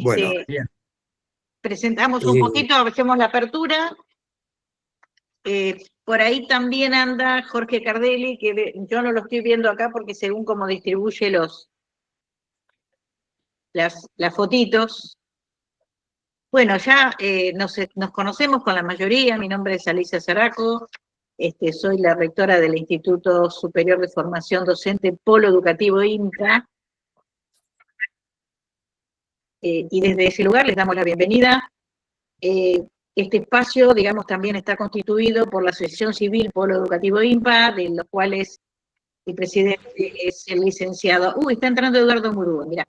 Bueno, bien. Presentamos un poquito, hacemos la apertura. Por ahí también anda Jorge Cardelli, que yo no lo estoy viendo acá porque según cómo distribuye las fotitos. Bueno, ya nos conocemos con la mayoría. Mi nombre es Alicia Zaraco, soy la rectora del Instituto Superior de Formación Docente Polo Educativo INPA. Y desde ese lugar les damos la bienvenida. Este espacio, digamos, también está constituido por la Asociación Civil Polo Educativo INPA, de los cuales el presidente es el licenciado. Está entrando Eduardo Murúa, mirá.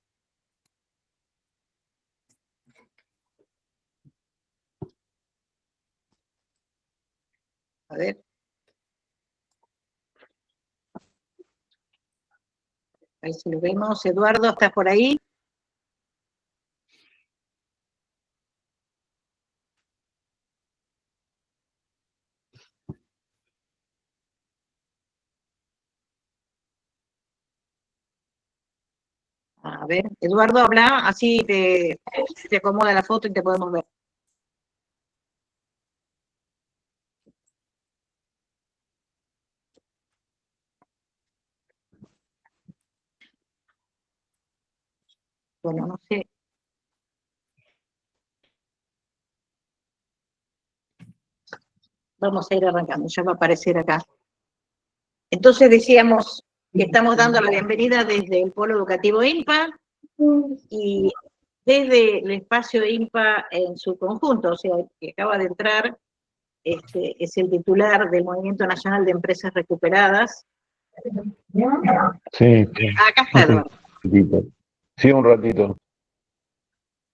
A ver. Ahí si lo vemos. Eduardo, ¿estás por ahí? A ver, Eduardo, habla, así te acomoda la foto y te podemos ver. Bueno, no sé. Vamos a ir arrancando, ya va a aparecer acá. Entonces decíamos que estamos dando la bienvenida desde el Polo Educativo INPA y desde el espacio INPA en su conjunto, o sea, que acaba de entrar, es el titular del Movimiento Nacional de Empresas Recuperadas. Sí. Acá está, Eduardo. Sí, un ratito.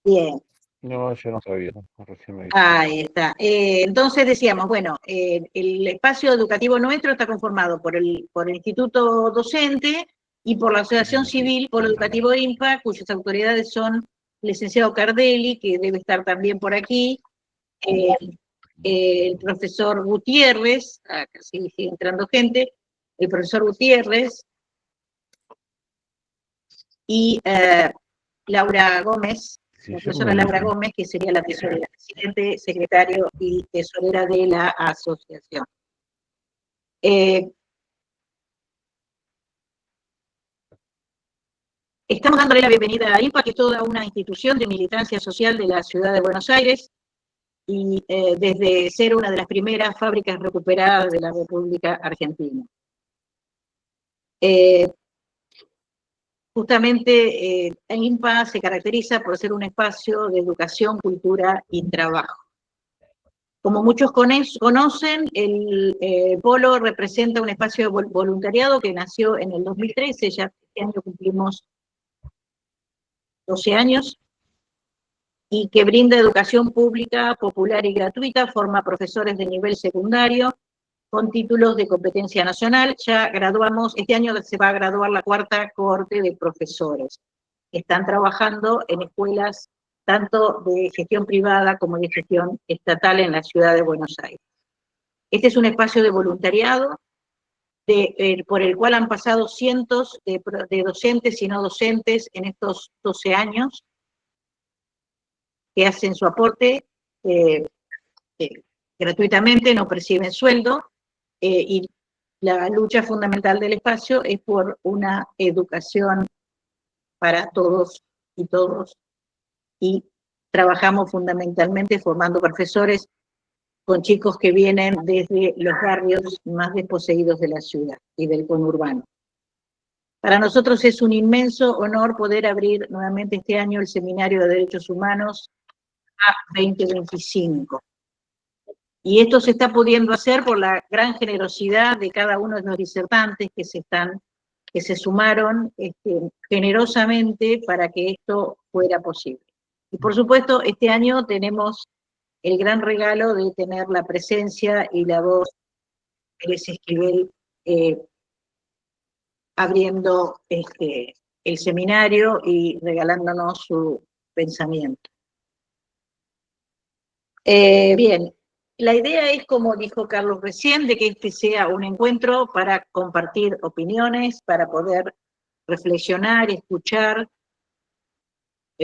Bien. No, yo no sabía. Recién me Ahí está. Entonces decíamos, bueno, el espacio educativo nuestro está conformado por el Instituto Docente y por la Asociación Civil Polo Educativo INPA, cuyas autoridades son el licenciado Cardelli, que debe estar también por aquí, el profesor Gutiérrez, acá sigue entrando gente, el profesor Gutiérrez y Laura Gómez, la profesora Laura Gómez, que sería la tesorera, presidente, secretario y tesorera de la asociación. Estamos dándole la bienvenida a INPA, que es toda una institución de militancia social de la ciudad de Buenos Aires, y desde ser una de las primeras fábricas recuperadas de la República Argentina. Justamente INPA se caracteriza por ser un espacio de educación, cultura y trabajo. Como muchos conocen, el Polo representa un espacio de voluntariado que nació en el 2013, ya este año cumplimos 12 años, y que brinda educación pública, popular y gratuita, forma profesores de nivel secundario, con títulos de competencia nacional. Ya graduamos, este año se va a graduar la cuarta cohorte de profesores. Están trabajando en escuelas tanto de gestión privada como de gestión estatal en la ciudad de Buenos Aires. Este es un espacio de voluntariado por el cual han pasado cientos de docentes y no docentes en estos 12 años, que hacen su aporte gratuitamente, no perciben sueldo, y la lucha fundamental del espacio es por una educación para todos, y trabajamos fundamentalmente formando profesores con chicos que vienen desde los barrios más desposeídos de la ciudad y del conurbano. Para nosotros es un inmenso honor poder abrir nuevamente este año el Seminario de Derechos Humanos a 2025. Y esto se está pudiendo hacer por la gran generosidad de cada uno de los disertantes que se sumaron generosamente para que esto fuera posible. Y por supuesto, este año tenemos el gran regalo de tener la presencia y la voz de Pérez Esquivel abriendo el seminario y regalándonos su pensamiento. Bien, la idea es, como dijo Carlos recién, de que este sea un encuentro para compartir opiniones, para poder reflexionar, escuchar,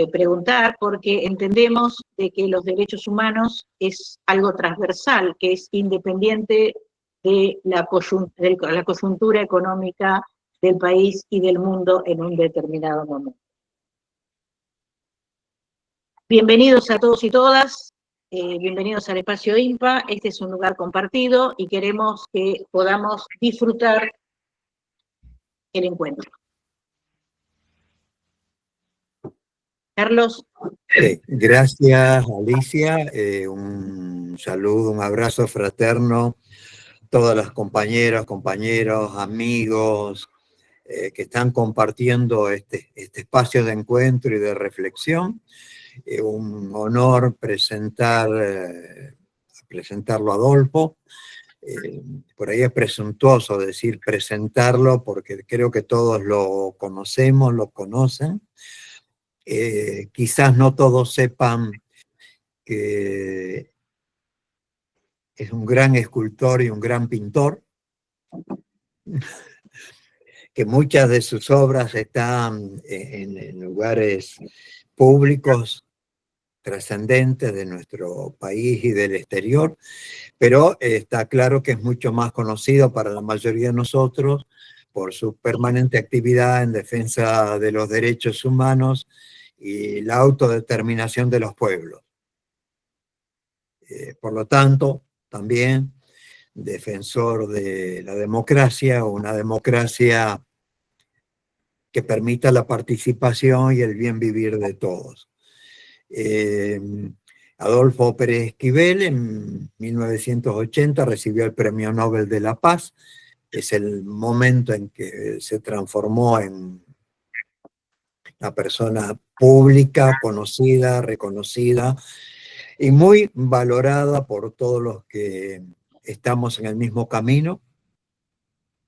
preguntar, porque entendemos de que los derechos humanos es algo transversal, que es independiente de la coyuntura económica del país y del mundo en un determinado momento. Bienvenidos a todos y todas, bienvenidos al Espacio INPA. Este es un lugar compartido y queremos que podamos disfrutar el encuentro. Carlos. Gracias, Alicia. Un saludo, un abrazo fraterno a todas las compañeras, compañeros, amigos que están compartiendo este espacio de encuentro y de reflexión. Un honor presentarlo a Adolfo. Por ahí es presuntuoso decir presentarlo porque creo que todos lo conocemos, lo conocen. Quizás no todos sepan que es un gran escultor y un gran pintor, que muchas de sus obras están en lugares públicos trascendentes de nuestro país y del exterior, pero está claro que es mucho más conocido para la mayoría de nosotros por su permanente actividad en defensa de los derechos humanos y la autodeterminación de los pueblos. Por lo tanto, también defensor de la democracia, una democracia que permita la participación y el bien vivir de todos. Adolfo Pérez Esquivel en 1980 recibió el Premio Nobel de la Paz. Es el momento en que se transformó en una persona pública, conocida, reconocida y muy valorada por todos los que estamos en el mismo camino.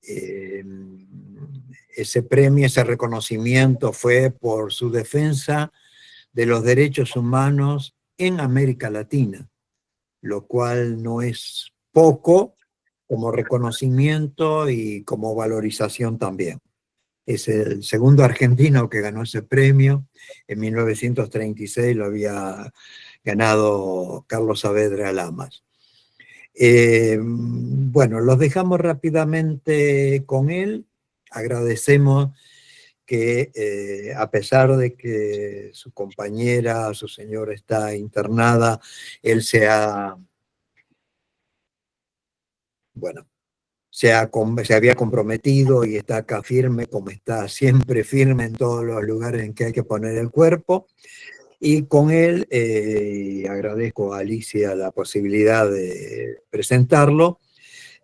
Ese premio, ese reconocimiento fue por su defensa de los derechos humanos en América Latina, lo cual no es poco como reconocimiento y como valorización también. Es el segundo argentino que ganó ese premio. En 1936 lo había ganado Carlos Saavedra Lamas. Bueno, los dejamos rápidamente con él. Agradecemos que a pesar de que su compañera, su señora está internada, él se había comprometido y está acá firme, como está siempre firme en todos los lugares en que hay que poner el cuerpo. Y con él agradezco a Alicia la posibilidad de presentarlo.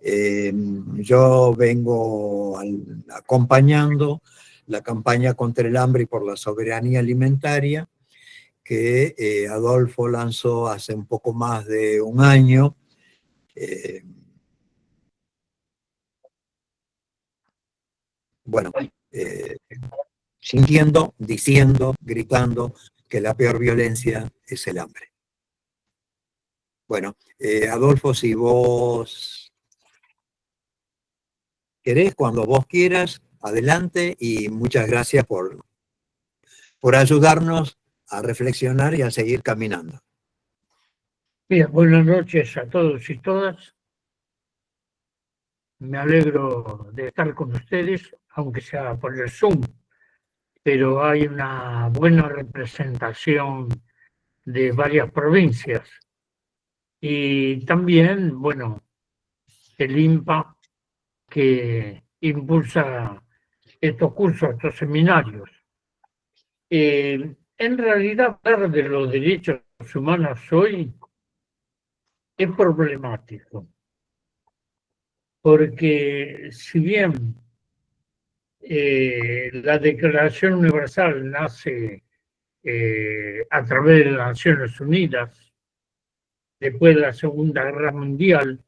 Yo vengo acompañando la campaña contra el hambre y por la soberanía alimentaria que Adolfo lanzó hace un poco más de un año. Sintiendo, diciendo, gritando que la peor violencia es el hambre. Bueno, Adolfo, si vos querés, cuando vos quieras, adelante, y muchas gracias por ayudarnos a reflexionar y a seguir caminando. Bien, buenas noches a todos y todas. Me alegro de estar con ustedes, aunque sea por el Zoom, pero hay una buena representación de varias provincias. Y también, bueno, el INPA que impulsa estos cursos, estos seminarios. En realidad, hablar de los derechos humanos hoy es problemático, porque si bien la Declaración Universal nace a través de las Naciones Unidas, después de la Segunda Guerra Mundial,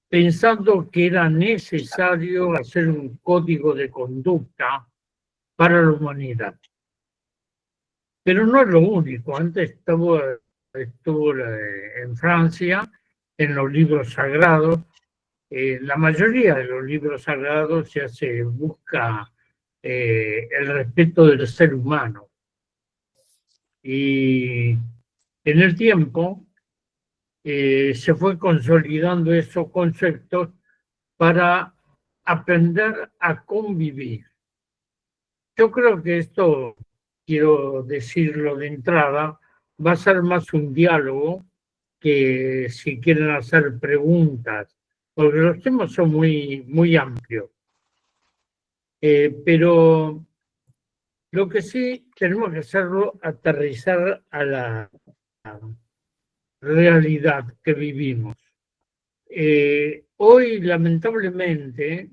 pensando que era necesario hacer un código de conducta para la humanidad. Pero no es lo único. Antes estuvo en Francia, en los libros sagrados. La mayoría de los libros sagrados ya se busca el respeto del ser humano. Y en el tiempo se fue consolidando esos conceptos para aprender a convivir. Yo creo que esto, quiero decirlo de entrada, va a ser más un diálogo que si quieren hacer preguntas, porque los temas son muy amplios. Pero lo que sí tenemos que hacerlo, aterrizar a la realidad que vivimos. Hoy, lamentablemente,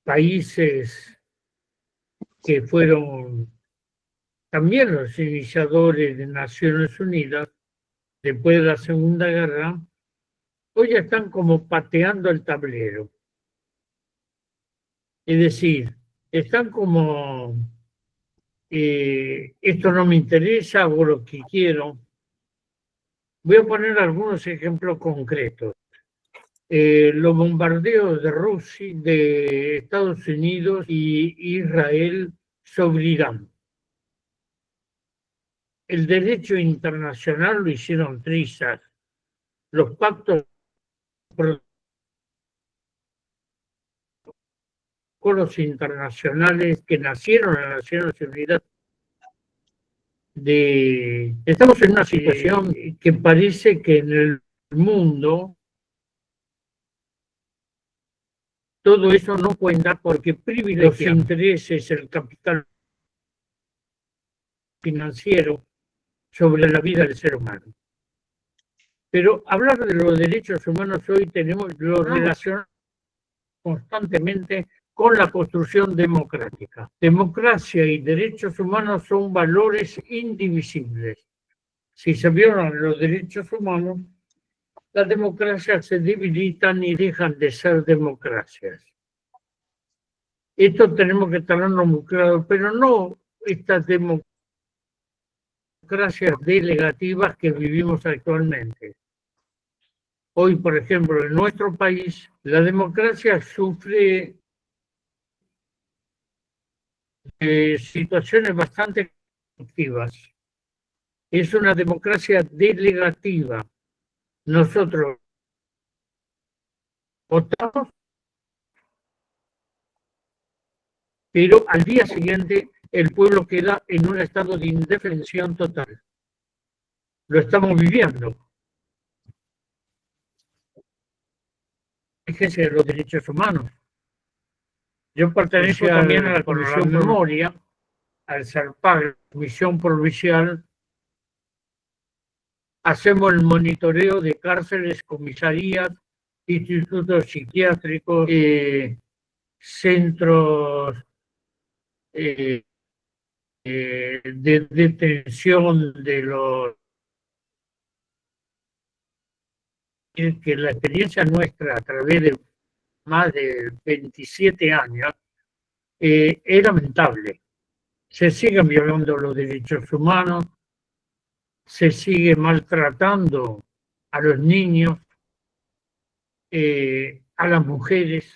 países que fueron también los iniciadores de Naciones Unidas, después de la Segunda Guerra, hoy están como pateando el tablero. Es decir, están como, esto no me interesa, hago lo que quiero. Voy a poner algunos ejemplos concretos. Los bombardeos de Rusia, de Estados Unidos y Israel sobre Irán. El derecho internacional lo hicieron trizas. Los pactos, protocolos internacionales que nacieron en las Naciones Unidas. Estamos en una situación que parece que en el mundo todo eso no cuenta porque privilegia los intereses, el capital financiero sobre la vida del ser humano. Pero hablar de los derechos humanos hoy lo relacionamos constantemente con la construcción democrática. Democracia y derechos humanos son valores indivisibles. Si se violan los derechos humanos, las democracias se debilitan y dejan de ser democracias. Esto tenemos que tenerlo muy claro, pero no estas democracias delegativas que vivimos actualmente. Hoy, por ejemplo, en nuestro país, la democracia sufre situaciones bastante conflictivas. Es una democracia delegativa. Nosotros votamos, pero al día siguiente el pueblo queda en un estado de indefensión total. Lo estamos viviendo. Fíjense los derechos humanos. Yo pertenezco también a la Comisión de Memoria, al CERPAC, la Comisión Provincial. Hacemos el monitoreo de cárceles, comisarías, institutos psiquiátricos, centros de detención de los que la experiencia nuestra a través de más de 27 años es lamentable. Se siguen violando los derechos humanos, se sigue maltratando a los niños, a las mujeres.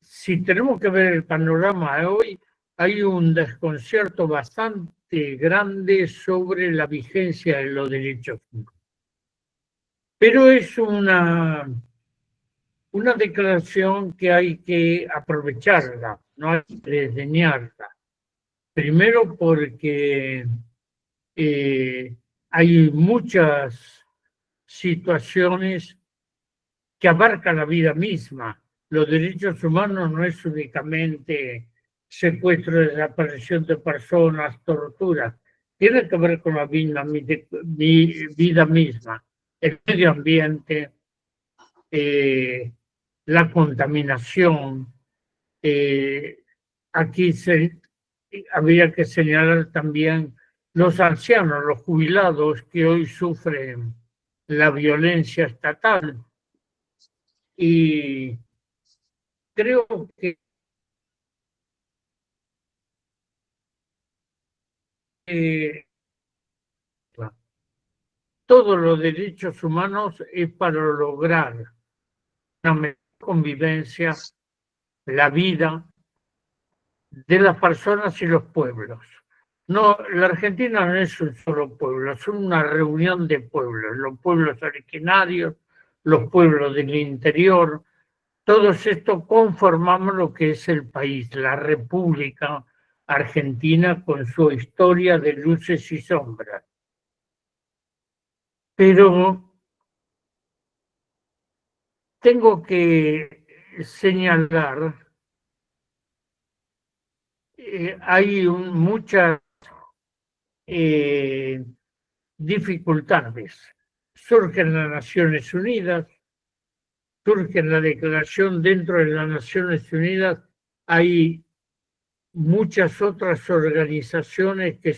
Si tenemos que ver el panorama de hoy, hay un desconcierto bastante grande sobre la vigencia de los derechos humanos. Pero es una declaración que hay que aprovecharla, no hay que desdeñarla. Primero porque hay muchas situaciones que abarcan la vida misma. Los derechos humanos no es únicamente secuestro, desaparición de personas, tortura. Tiene que ver con la vida misma, el medio ambiente, la contaminación. Aquí habría que señalar también los ancianos, los jubilados que hoy sufren la violencia estatal. Y creo que todos los derechos humanos es para lograr una mejor convivencia la vida de las personas y los pueblos. No, la Argentina no es un solo pueblo, es una reunión de pueblos, los pueblos originarios, los pueblos del interior, todos estos conformamos lo que es el país, la República Argentina con su historia de luces y sombras. Pero tengo que señalar, hay muchas dificultades. Surgen las Naciones Unidas, surge la declaración dentro de las Naciones Unidas, hay muchas otras organizaciones que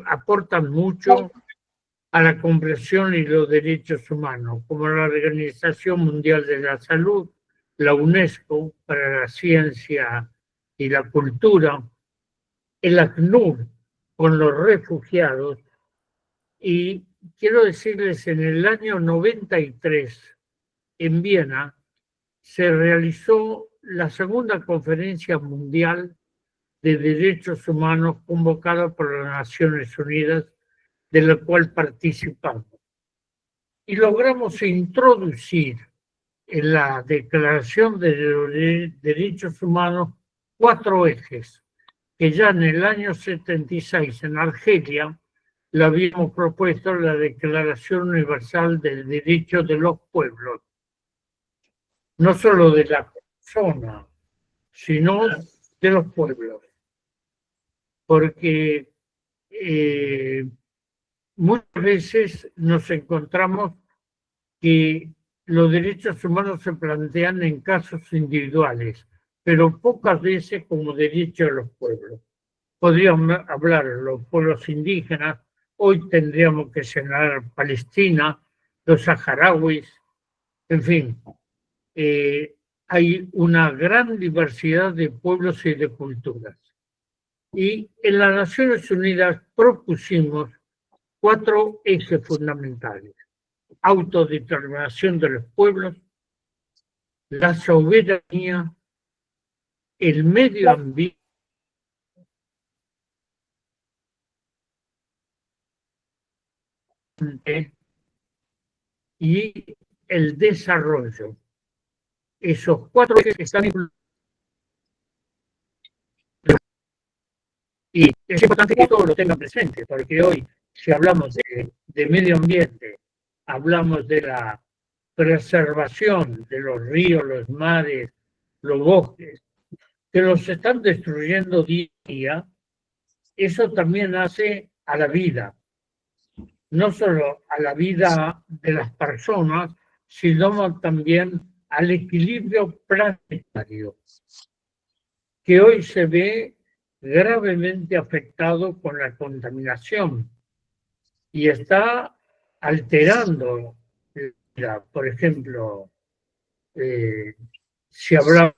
aportan mucho a la comprensión y los derechos humanos, como la Organización Mundial de la Salud, la UNESCO para la ciencia y la cultura, el ACNUR con los refugiados, y quiero decirles, en el año 93, en Viena, se realizó la segunda conferencia mundial de derechos humanos convocada por las Naciones Unidas, de la cual participamos. Y logramos introducir en la Declaración de los Derechos Humanos 4 ejes, que ya en el año 76 en Argelia le habíamos propuesto la Declaración Universal del Derecho de los Pueblos, no solo de la persona, sino de los pueblos. Porque muchas veces nos encontramos que los derechos humanos se plantean en casos individuales, pero pocas veces como derecho de los pueblos. Podríamos hablar de los pueblos indígenas, hoy tendríamos que señalar Palestina, los saharauis, en fin, hay una gran diversidad de pueblos y de culturas. Y en las Naciones Unidas propusimos 4 ejes fundamentales: autodeterminación de los pueblos, la soberanía, el medio ambiente y el desarrollo. Esos 4 ejes están incluidos. Y es importante que todos lo tengan presente, porque hoy, si hablamos de medio ambiente, hablamos de la preservación de los ríos, los mares, los bosques, que los están destruyendo día a día, eso también hace a la vida, no solo a la vida de las personas, sino también al equilibrio planetario, que hoy se ve gravemente afectado con la contaminación y está alterando, por ejemplo, si hablamos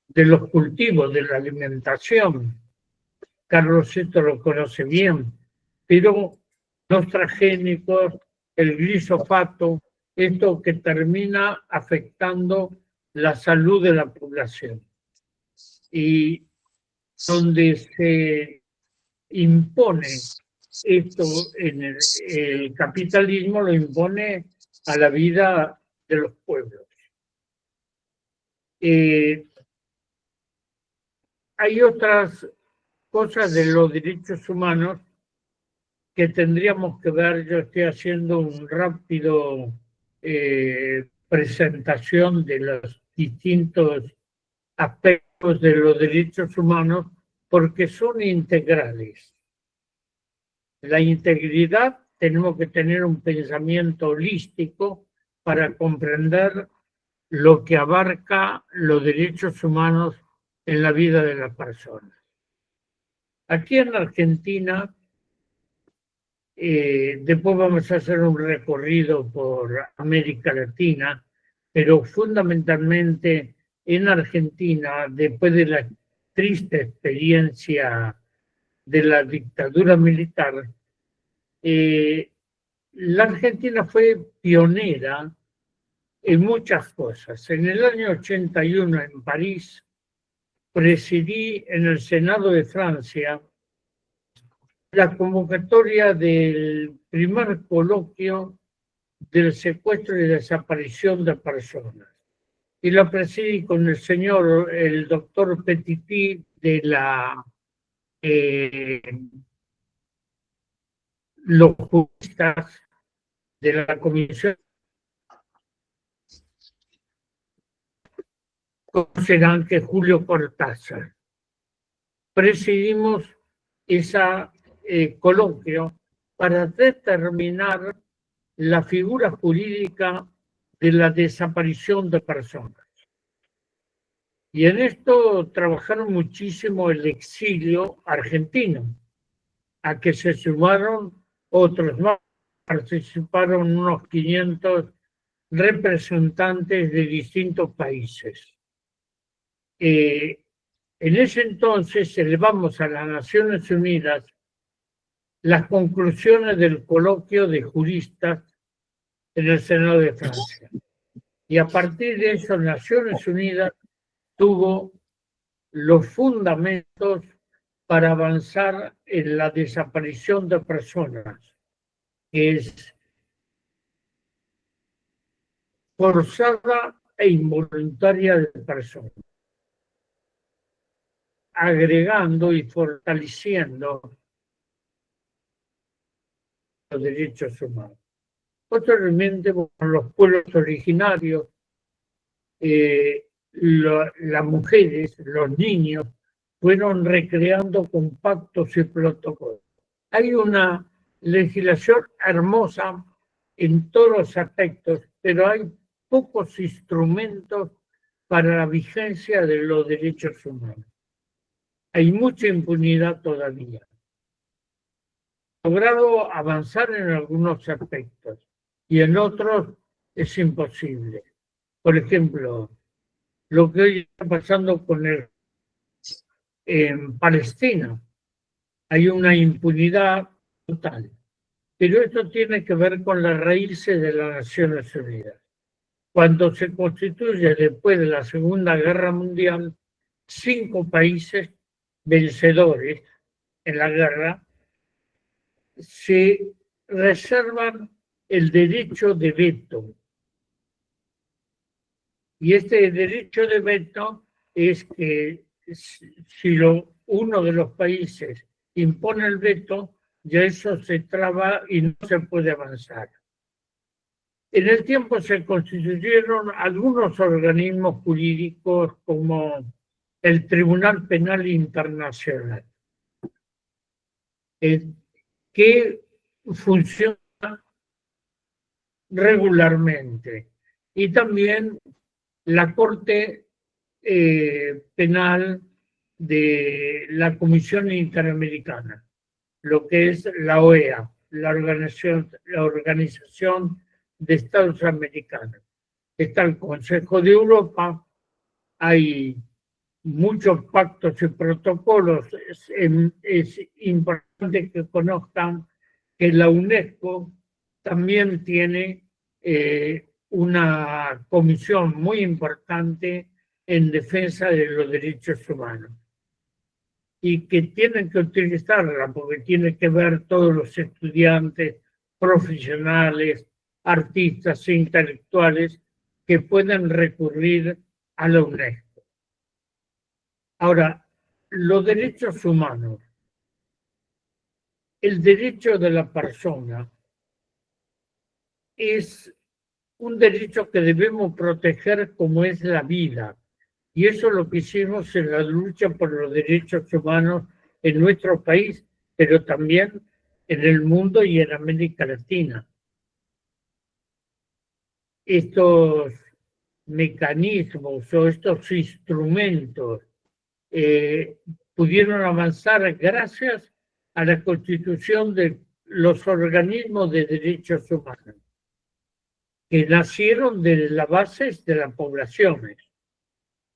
de los cultivos, de la alimentación, Carlos esto lo conoce bien, pero los transgénicos, el glifosato, esto que termina afectando la salud de la población. Y donde se impone esto en el capitalismo, lo impone a la vida de los pueblos. Hay otras cosas de los derechos humanos que tendríamos que ver. Yo estoy haciendo un rápido presentación de los distintos aspectos de los derechos humanos, porque son integrales. La integridad, tenemos que tener un pensamiento holístico para comprender lo que abarca los derechos humanos en la vida de las personas. Aquí en Argentina, después vamos a hacer un recorrido por América Latina, pero fundamentalmente en Argentina, después de la triste experiencia de la dictadura militar, la Argentina fue pionera en muchas cosas. En el año 81 en París presidí en el Senado de Francia la convocatoria del primer coloquio del secuestro y desaparición de personas. Y la presidí con el doctor Petití de los juristas de la Comisión, conocerán que Julio Cortázar. Presidimos ese coloquio para determinar la figura jurídica de la desaparición de personas. Y en esto trabajaron muchísimo el exilio argentino, a que se sumaron otros más. Participaron unos 500 representantes de distintos países. En ese entonces elevamos a las Naciones Unidas las conclusiones del coloquio de juristas en el Senado de Francia. Y a partir de eso, Naciones Unidas tuvo los fundamentos para avanzar en la desaparición de personas, que es forzada e involuntaria de personas, agregando y fortaleciendo los derechos humanos. Posteriormente, con los pueblos originarios, las mujeres, los niños, fueron recreando compactos y protocolos. Hay una legislación hermosa en todos los aspectos, pero hay pocos instrumentos para la vigencia de los derechos humanos. Hay mucha impunidad todavía. Logrado avanzar en algunos aspectos y en otros es imposible. Por ejemplo, lo que hoy está pasando en Palestina. Hay una impunidad total. Pero esto tiene que ver con las raíces de las Naciones Unidas. Cuando se constituye después de la Segunda Guerra Mundial, 5 países vencedores en la guerra se reservan el derecho de veto. Y este derecho de veto es que si uno de los países impone el veto, ya eso se traba y no se puede avanzar. En el tiempo se constituyeron algunos organismos jurídicos como el Tribunal Penal Internacional, que funciona regularmente, y también la Corte Penal de la Comisión Interamericana, lo que es la OEA, la Organización de Estados Americanos. Está el Consejo de Europa, hay muchos pactos y protocolos. Es importante que conozcan que la UNESCO también tiene una comisión muy importante en defensa de los derechos humanos y que tienen que utilizarla porque tiene que ver todos los estudiantes, profesionales, artistas e intelectuales que pueden recurrir a la UNESCO. Ahora, los derechos humanos, el derecho de la persona es un derecho que debemos proteger como es la vida. Y eso es lo que hicimos en la lucha por los derechos humanos en nuestro país, pero también en el mundo y en América Latina. Estos mecanismos o estos instrumentos pudieron avanzar gracias a la constitución de los organismos de derechos humanos, que nacieron de las bases de las poblaciones.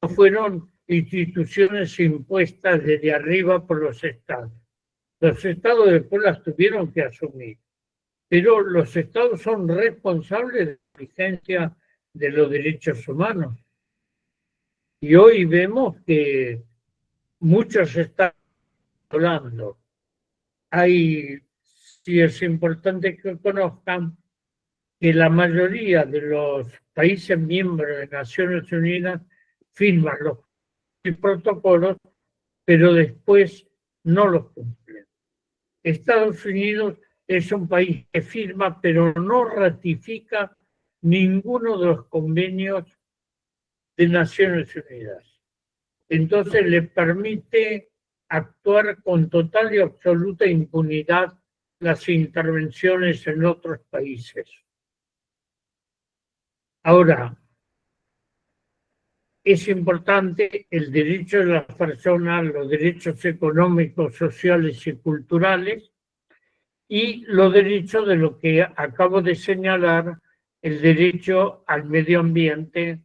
No fueron instituciones impuestas desde arriba por los estados. Los estados después las tuvieron que asumir, pero los estados son responsables de la vigencia de los derechos humanos. Y hoy vemos que muchos están hablando. Sí es importante que conozcan que la mayoría de los países miembros de Naciones Unidas firman los protocolos, pero después no los cumplen. Estados Unidos es un país que firma, pero no ratifica ninguno de los convenios de Naciones Unidas. Entonces le permite actuar con total y absoluta impunidad las intervenciones en otros países. Ahora, es importante el derecho de las personas, los derechos económicos, sociales y culturales, y los derechos de lo que acabo de señalar, el derecho al medio ambiente,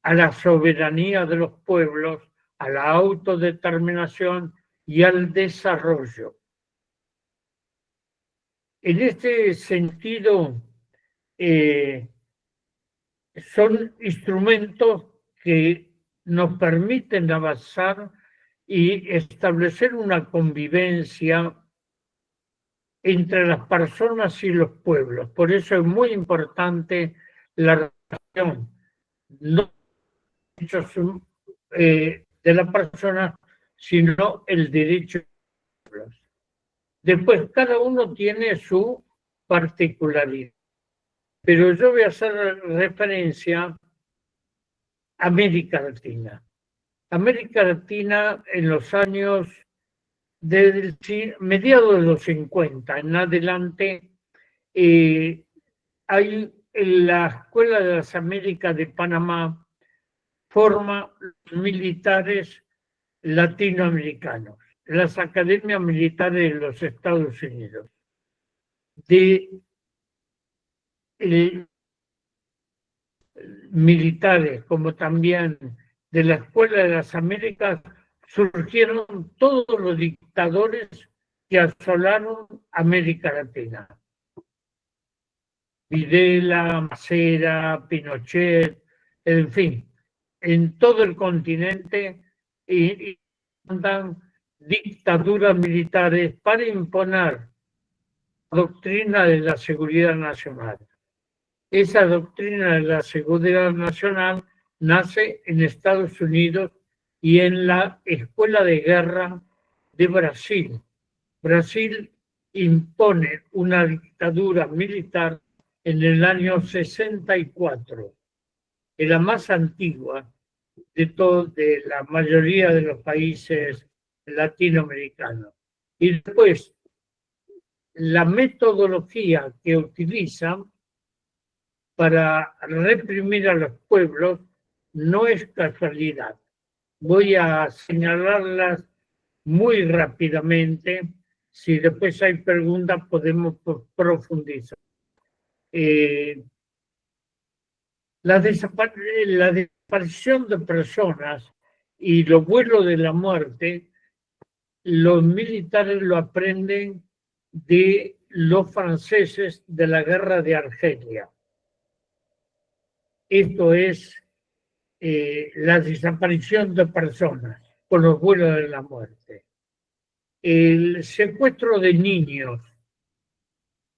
a la soberanía de los pueblos, a la autodeterminación y al desarrollo. En este sentido, son instrumentos que nos permiten avanzar y establecer una convivencia entre las personas y los pueblos. Por eso es muy importante la relación, no de la persona, sino el derecho de los pueblos. Después, cada uno tiene su particularidad. Pero yo voy a hacer referencia a América Latina. América Latina en los años, desde mediados de los 50 en adelante, hay en la Escuela de las Américas de Panamá, forma los militares latinoamericanos, las academias militares de los Estados Unidos. Militares como también de la Escuela de las Américas surgieron todos los dictadores que asolaron América Latina. Videla, Macera, Pinochet, en fin, en todo el continente y andan dictaduras militares para imponer la doctrina de la seguridad nacional. Esa doctrina de la seguridad nacional nace en Estados Unidos y en la Escuela de Guerra de Brasil. Brasil impone una dictadura militar en el año 64, es la más antigua de la mayoría de los países latinoamericanos. Y después, la metodología que utilizan para reprimir a los pueblos no es casualidad. Voy a señalarlas muy rápidamente. Si después hay preguntas, podemos profundizar. La desaparición de personas y los vuelos de la muerte, los militares lo aprenden de los franceses de la guerra de Argelia. Esto es la desaparición de personas con los vuelos de la muerte. El secuestro de niños,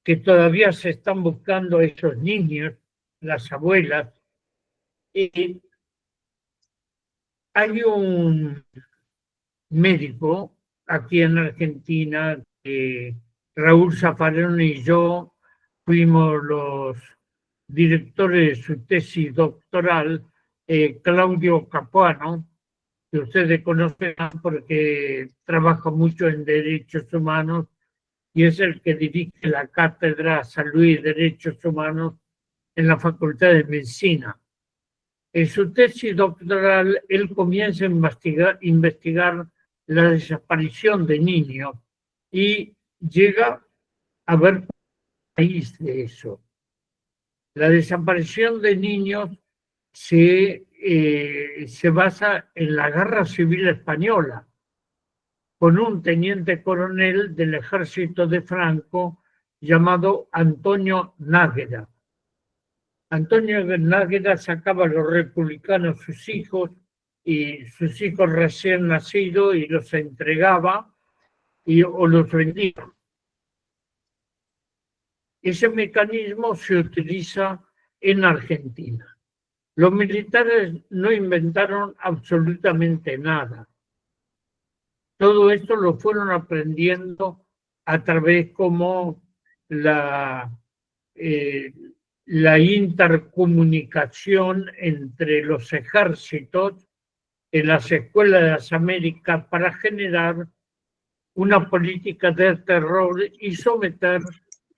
que todavía se están buscando a esos niños, las abuelas. Hay un médico aquí en Argentina, Raúl Zaffaroni y yo fuimos los directores de su tesis doctoral, Claudio Capuano, que ustedes conocen porque trabaja mucho en derechos humanos y es el que dirige la Cátedra Salud y Derechos Humanos en la Facultad de Medicina. En su tesis doctoral, él comienza a investigar la desaparición de niños y llega a ver raíz de eso. La desaparición de niños se basa en la Guerra Civil Española, con un teniente coronel del ejército de Franco llamado Antonio Náguera. Antonio Náguera sacaba a los republicanos sus hijos y sus hijos recién nacidos y los entregaba o los vendía. Ese mecanismo se utiliza en Argentina. Los militares no inventaron absolutamente nada. Todo esto lo fueron aprendiendo a través como la intercomunicación entre los ejércitos en las escuelas de las Américas para generar una política de terror y someter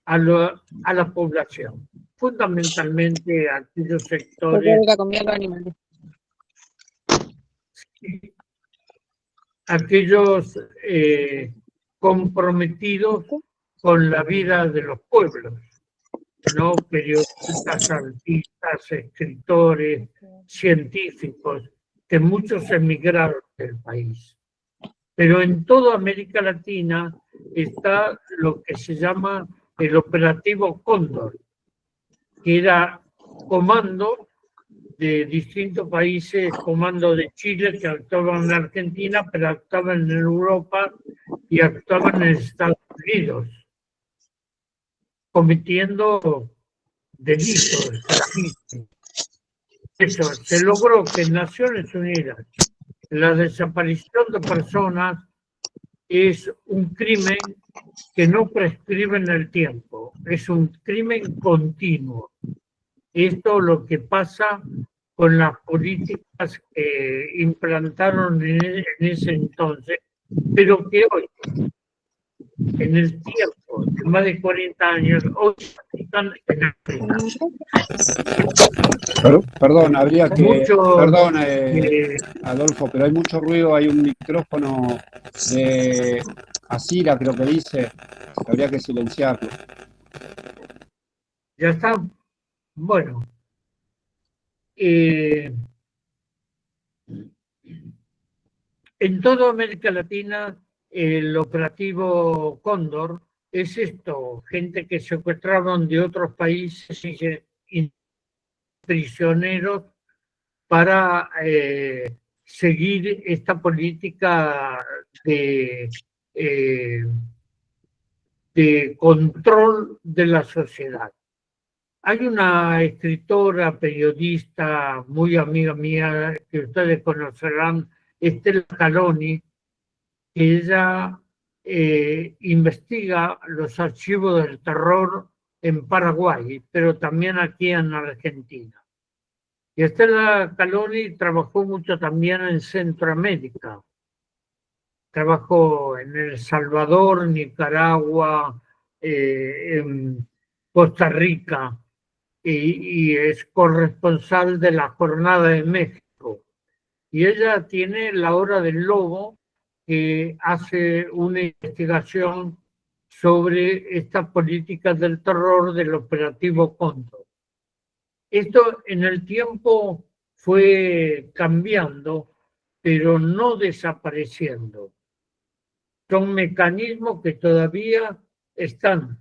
a la población, fundamentalmente a aquellos sectores, aquellos comprometidos con la vida de los pueblos, ¿no? Periodistas, artistas, escritores, científicos, que muchos emigraron del país. Pero en toda América Latina está lo que se llama el operativo Cóndor, que era comando de distintos países, comando de Chile, que actuaban en Argentina, pero actuaban en Europa y actuaban en Estados Unidos, cometiendo delitos gravísimos. Eso, se logró que en Naciones Unidas la desaparición de personas es un crimen que no prescribe en el tiempo, es un crimen continuo. Esto es lo que pasa con las políticas que implantaron en ese entonces, pero que hoy, en el tiempo de más de 40 años, hoy están en África. Perdón, habría que... Perdón, que Adolfo, pero hay mucho ruido, hay un micrófono de Asira, creo que dice, habría que silenciarlo. ya está. Bueno, en toda América Latina el operativo Cóndor es esto, gente que secuestraron de otros países y prisioneros para seguir esta política de control de la sociedad. Hay una escritora, periodista, muy amiga mía, que ustedes conocerán, Estela Caloni, que ella investiga los archivos del terror en Paraguay, pero también aquí en Argentina. Y Estela Caloni trabajó mucho también en Centroamérica. Trabajó en El Salvador, Nicaragua, en Costa Rica, y es corresponsal de la Jornada de México. Y ella tiene La Hora del Lobo, que hace una investigación sobre estas políticas del terror del operativo Cóndor. Esto en el tiempo fue cambiando, pero no desapareciendo. Son mecanismos que todavía están.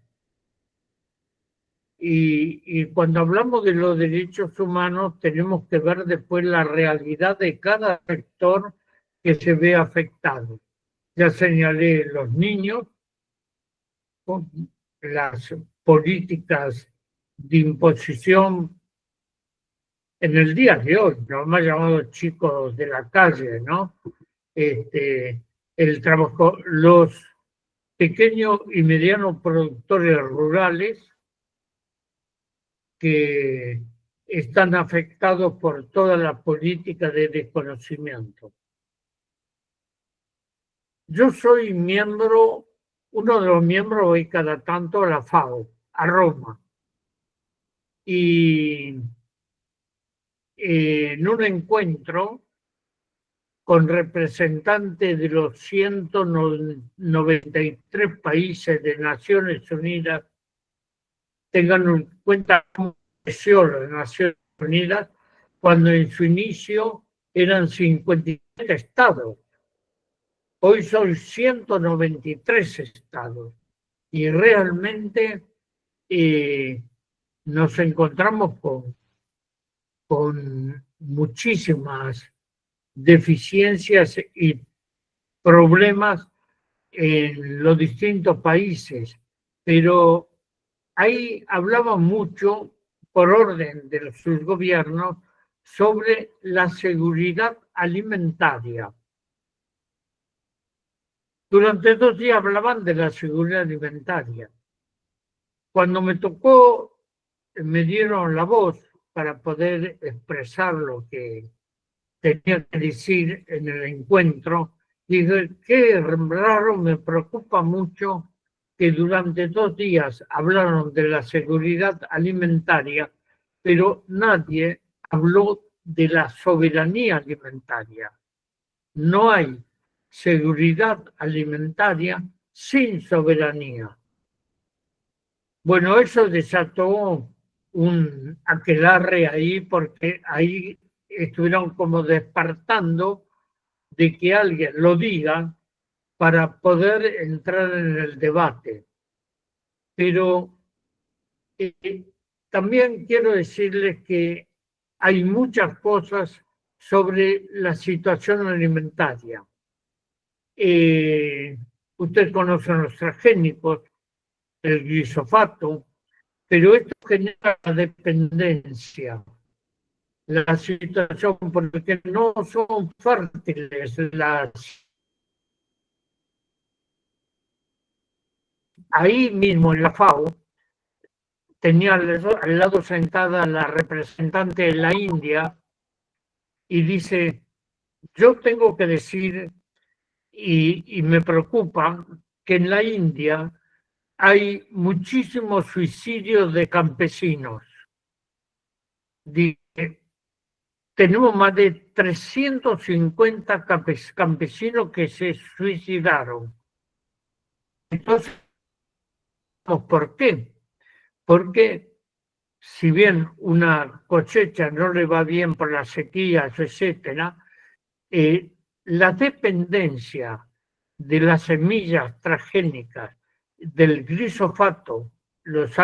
Y cuando hablamos de los derechos humanos, tenemos que ver después la realidad de cada sector que se ve afectado. Ya señalé los niños, con las políticas de imposición en el día de hoy, los más llamados chicos de la calle, ¿no? El trabajo, los pequeños y medianos productores rurales que están afectados por toda la política de desconocimiento. Yo soy miembro, uno de los miembros voy cada tanto a la FAO, a Roma. Y en un encuentro con representantes de los 193 países de Naciones Unidas, tengan en cuenta cómo creció las Naciones Unidas cuando en su inicio eran 57 estados. Hoy son 193 estados y realmente nos encontramos con muchísimas deficiencias y problemas en los distintos países, pero ahí hablaban mucho, por orden de sus gobiernos, sobre la seguridad alimentaria. Durante 2 días hablaban de la seguridad alimentaria. Cuando me tocó, me dieron la voz para poder expresar lo que tenía que decir en el encuentro. Dije, qué raro, me preocupa mucho que durante 2 días hablaron de la seguridad alimentaria, pero nadie habló de la soberanía alimentaria. No hay seguridad alimentaria sin soberanía. Bueno, eso desató un aquelarre ahí, porque ahí estuvieron como despertando de que alguien lo diga para poder entrar en el debate. Pero también quiero decirles que hay muchas cosas sobre la situación alimentaria. Ustedes conocen los transgénicos, el glifosato, pero esto genera dependencia. La situación, porque no son fértiles ahí mismo en la FAO tenía al lado sentada la representante de la India y dice, yo tengo que decir, y me preocupa, que en la India hay muchísimos suicidios de campesinos. Tenemos más de 350 campesinos que se suicidaron. Entonces, ¿por qué? Porque si bien una cosecha no le va bien por las sequías, etcétera, la dependencia de las semillas transgénicas, del glifosato, los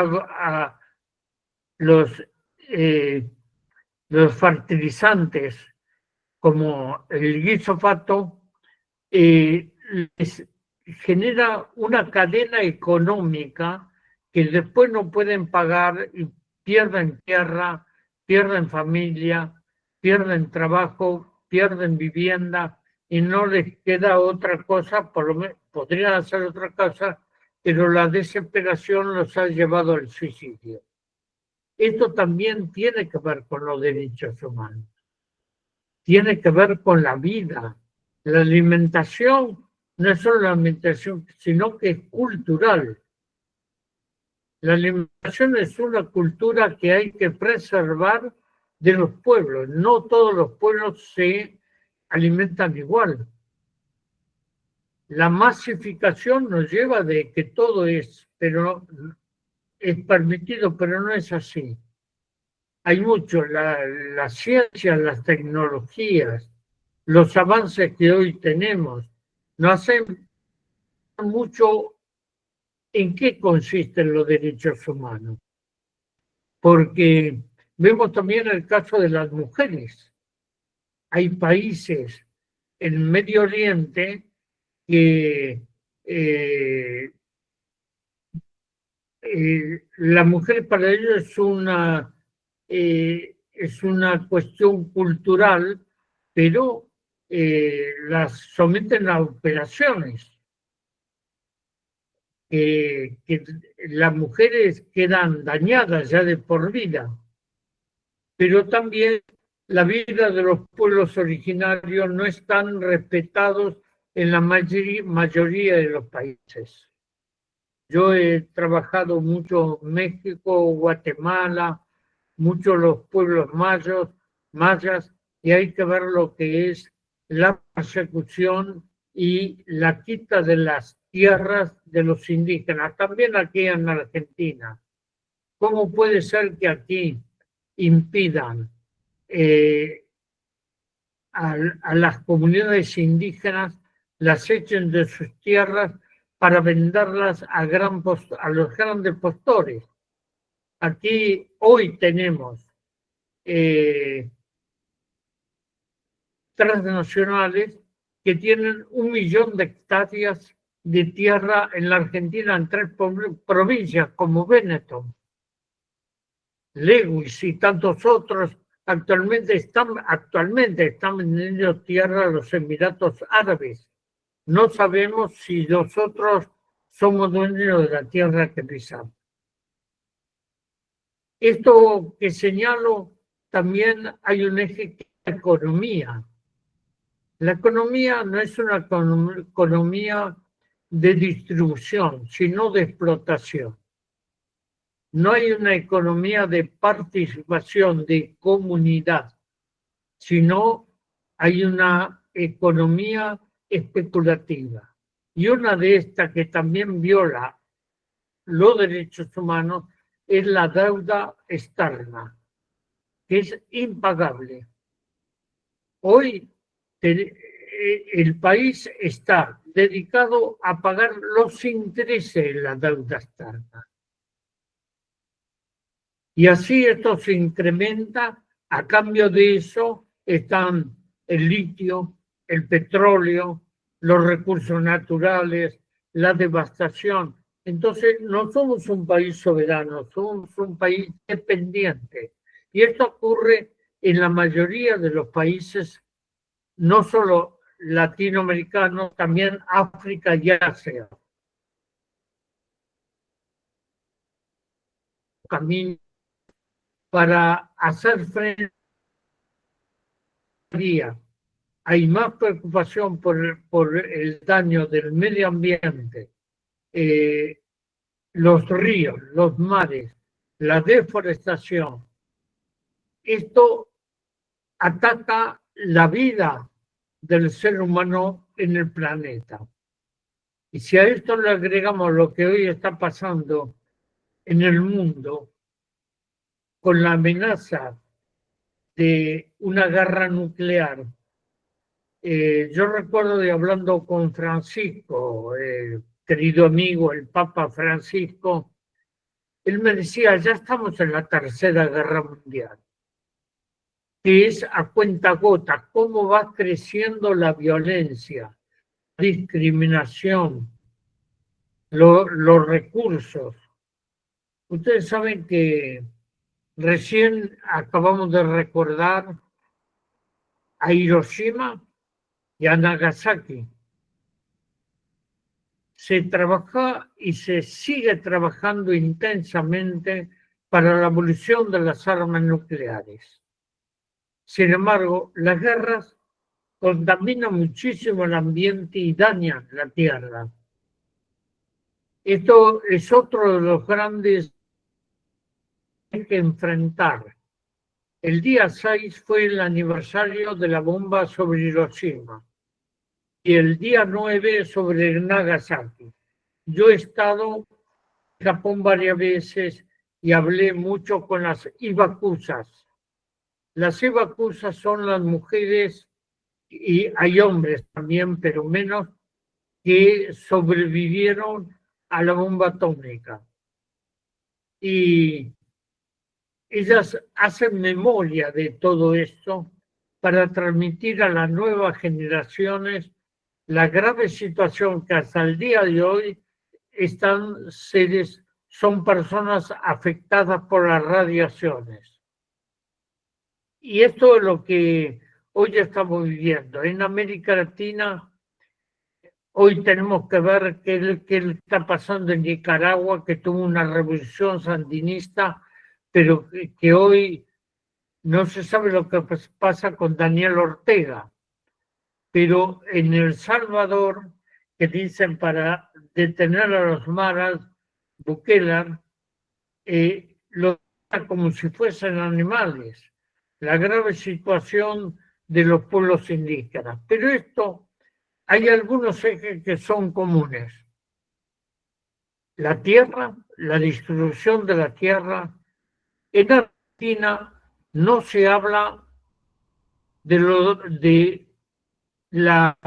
fertilizantes como el glifosato, les genera una cadena económica que después no pueden pagar y pierden tierra, pierden familia, pierden trabajo, pierden vivienda y no les queda otra cosa, por lo menos podrían hacer otra cosa, pero la desesperación los ha llevado al suicidio. Esto también tiene que ver con los derechos humanos, tiene que ver con la vida. La alimentación no es solo la alimentación, sino que es cultural. La alimentación es una cultura que hay que preservar de los pueblos. No todos los pueblos se alimentan igual. La masificación nos lleva de que todo es permitido, pero no es así. Hay mucho, la ciencia, las tecnologías, los avances que hoy tenemos, nos hacen mucho en qué consisten los derechos humanos. Porque vemos también el caso de las mujeres. Hay países en Medio Oriente que la mujer para ellos es una cuestión cultural, pero las someten a operaciones. Que las mujeres quedan dañadas ya de por vida, pero también la vida de los pueblos originarios no están respetados en la mayoría de los países. Yo he trabajado mucho en México, Guatemala, muchos los pueblos mayas, y hay que ver lo que es la persecución y la quita de las tierras de los indígenas, también aquí en Argentina. ¿Cómo puede ser que aquí impidan a las comunidades indígenas, las echen de sus tierras para venderlas a los grandes postores? Aquí hoy tenemos transnacionales que tienen 1 millón de hectáreas de tierra en la Argentina en 3 provincias como Benetton, Lewis y tantos otros. Actualmente están vendiendo tierra a los Emiratos Árabes. No sabemos si nosotros somos dueños de la tierra que pisamos. Esto que señalo, también hay un eje que es la economía. La economía no es una economía de distribución, sino de explotación. No hay una economía de participación, de comunidad, sino hay una economía especulativa. Y una de estas que también viola los derechos humanos es la deuda externa, que es impagable. Hoy el país está dedicado a pagar los intereses de la deuda externa. Y así esto se incrementa. A cambio de eso están el litio, el petróleo, los recursos naturales, la devastación. Entonces no somos un país soberano, somos un país dependiente. Y esto ocurre en la mayoría de los países, no solo latinoamericanos, también África y Asia. Camino para hacer frente a día. Hay más preocupación por el daño del medio ambiente, los ríos, los mares, la deforestación. Esto ataca la vida del ser humano en el planeta. Y si a esto le agregamos lo que hoy está pasando en el mundo, con la amenaza de una guerra nuclear. Yo recuerdo de hablando con Francisco, querido amigo, el Papa Francisco, él me decía, ya estamos en la Tercera Guerra Mundial, que es a cuentagotas, cómo va creciendo la violencia, la discriminación, los recursos. Ustedes saben que recién acabamos de recordar a Hiroshima y a Nagasaki. Se trabaja y se sigue trabajando intensamente para la abolición de las armas nucleares. Sin embargo, las guerras contaminan muchísimo el ambiente y dañan la tierra. Esto es otro de los grandes que enfrentar. El día 6 fue el aniversario de la bomba sobre Hiroshima y el día 9 sobre Nagasaki. Yo he estado en Japón varias veces y hablé mucho con las ibakusas. Las ibakusas son las mujeres, y hay hombres también, pero menos, que sobrevivieron a la bomba atómica. Y ellas hacen memoria de todo esto para transmitir a las nuevas generaciones la grave situación que hasta el día de hoy son personas afectadas por las radiaciones. Y esto es lo que hoy estamos viviendo. En América Latina, hoy tenemos que ver qué está pasando en Nicaragua, que tuvo una revolución sandinista, pero que hoy no se sabe lo que pasa con Daniel Ortega. Pero en El Salvador, que dicen para detener a los maras, Bukele, lo trata como si fuesen animales. La grave situación de los pueblos indígenas. Pero esto, hay algunos ejes que son comunes. La tierra, la distribución de la tierra. En Argentina no se habla de la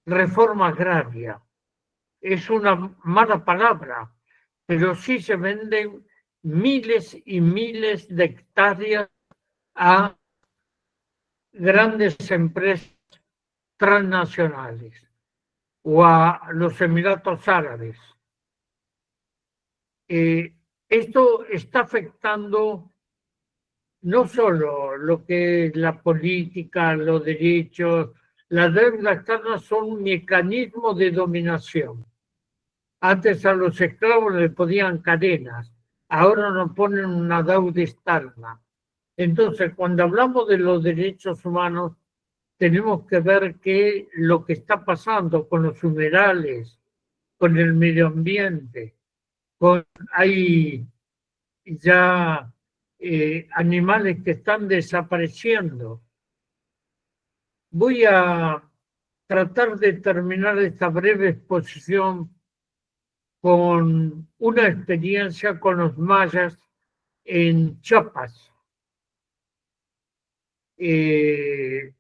reforma agraria. Es una mala palabra, pero sí se venden miles y miles de hectáreas a grandes empresas transnacionales o a los Emiratos Árabes. Esto está afectando no solo lo que es la política, los derechos, las deudas externas son un mecanismo de dominación. Antes a los esclavos les ponían cadenas, ahora nos ponen una deuda externa. Entonces, cuando hablamos de los derechos humanos, tenemos que ver que lo que está pasando con los humedales, con el medio ambiente, hay ya animales que están desapareciendo. Voy a tratar de terminar esta breve exposición con una experiencia con los mayas en Chiapas.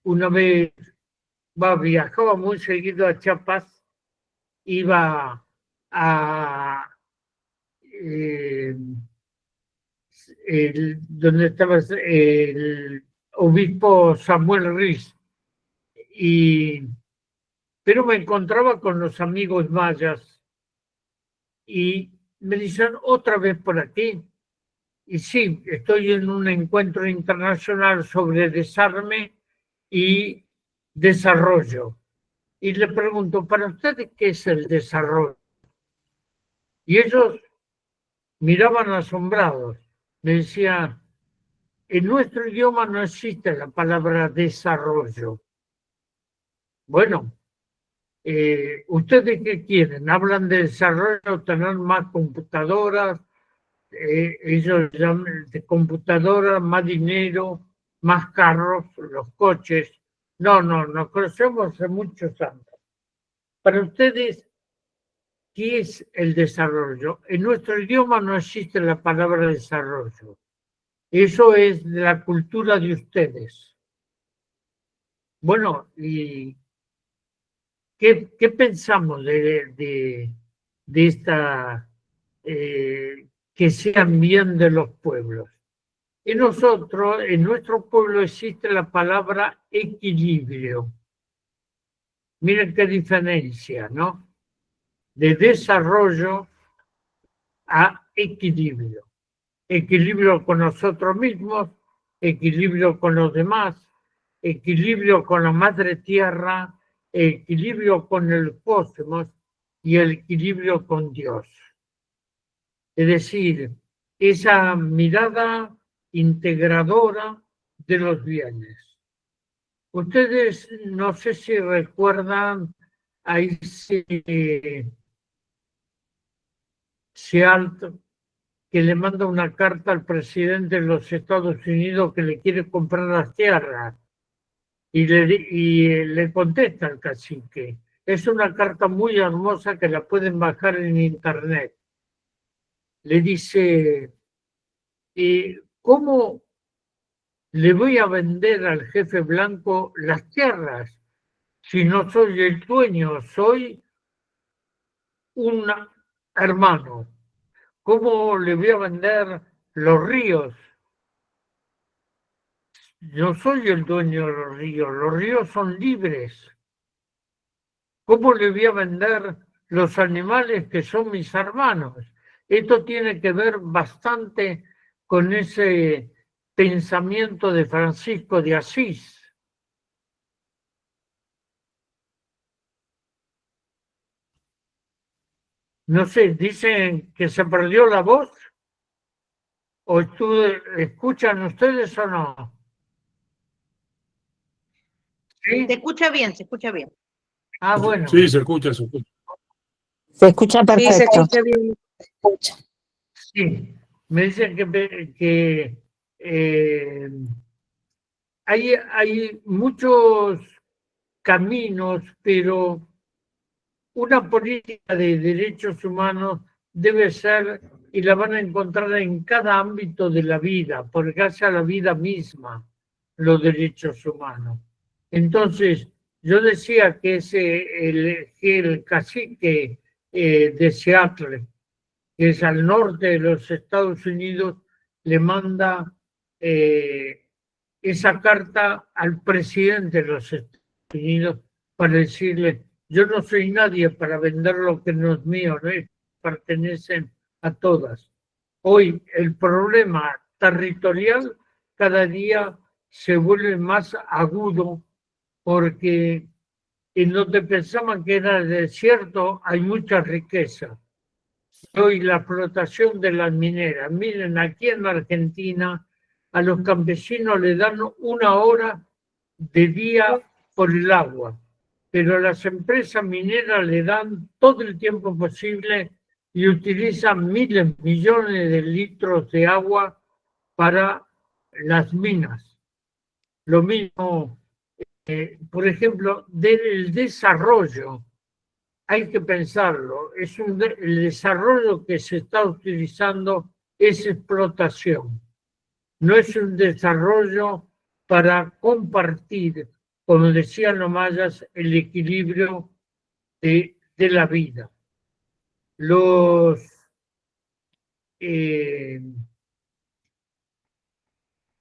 Una vez viajaba muy seguido a Chiapas, iba a donde estaba el obispo Samuel Riz, pero me encontraba con los amigos mayas y me dicen, otra vez por aquí. Y sí, estoy en un encuentro internacional sobre desarme y desarrollo. Y le pregunto, ¿para ustedes qué es el desarrollo? Y ellos miraban asombrados. Me decían, en nuestro idioma no existe la palabra desarrollo. Bueno, ¿ustedes qué quieren? ¿Hablan de desarrollo, tener más computadoras? Ellos llaman de computadoras, más dinero, más carros, los coches. No, nos conocemos hace muchos años. Para ustedes, ¿qué es el desarrollo? En nuestro idioma no existe la palabra desarrollo. Eso es de la cultura de ustedes. Bueno, ¿y qué pensamos de esta, que sean bien de los pueblos? En nuestro pueblo existe la palabra equilibrio. Miren qué diferencia, ¿no? De desarrollo a equilibrio. Equilibrio con nosotros mismos, equilibrio con los demás, equilibrio con la madre tierra, equilibrio con el cosmos y el equilibrio con Dios. Es decir, esa mirada integradora de los bienes. Ustedes no sé si recuerdan a ese Sealt que le manda una carta al presidente de los Estados Unidos que le quiere comprar las tierras y le contesta al cacique. Es una carta muy hermosa que la pueden bajar en internet. Le dice, ¿cómo le voy a vender al jefe blanco las tierras si no soy el dueño, soy un hermano? ¿Cómo le voy a vender los ríos? Yo soy el dueño de los ríos son libres. ¿Cómo le voy a vender los animales que son mis hermanos? Esto tiene que ver bastante con ese pensamiento de Francisco de Asís. No sé, dicen que se perdió la voz. ¿O escuchan ustedes o no? ¿Sí? Se escucha bien, se escucha bien. Ah, bueno. Sí, se escucha, se escucha. Se escucha perfecto. Sí, se escucha bien. Sí, me dicen que hay muchos caminos, pero una política de derechos humanos debe ser, y la van a encontrar en cada ámbito de la vida, porque hace a la vida misma los derechos humanos. Entonces, yo decía que el cacique de Seattle, que es al norte de los Estados Unidos, le manda esa carta al presidente de los Estados Unidos para decirle, yo no soy nadie para vender lo que no es mío, ¿no? Pertenecen a todas. Hoy el problema territorial cada día se vuelve más agudo porque en donde pensaban que era el desierto hay mucha riqueza. Hoy la explotación de las mineras. Miren, aquí en Argentina a los campesinos le dan 1 hora de día por el agua, pero a las empresas mineras le dan todo el tiempo posible y utilizan miles, millones de litros de agua para las minas. Lo mismo, por ejemplo, del desarrollo. Hay que pensarlo, el desarrollo que se está utilizando es explotación, no es un desarrollo para compartir, como decían los mayas, el equilibrio de la vida. Los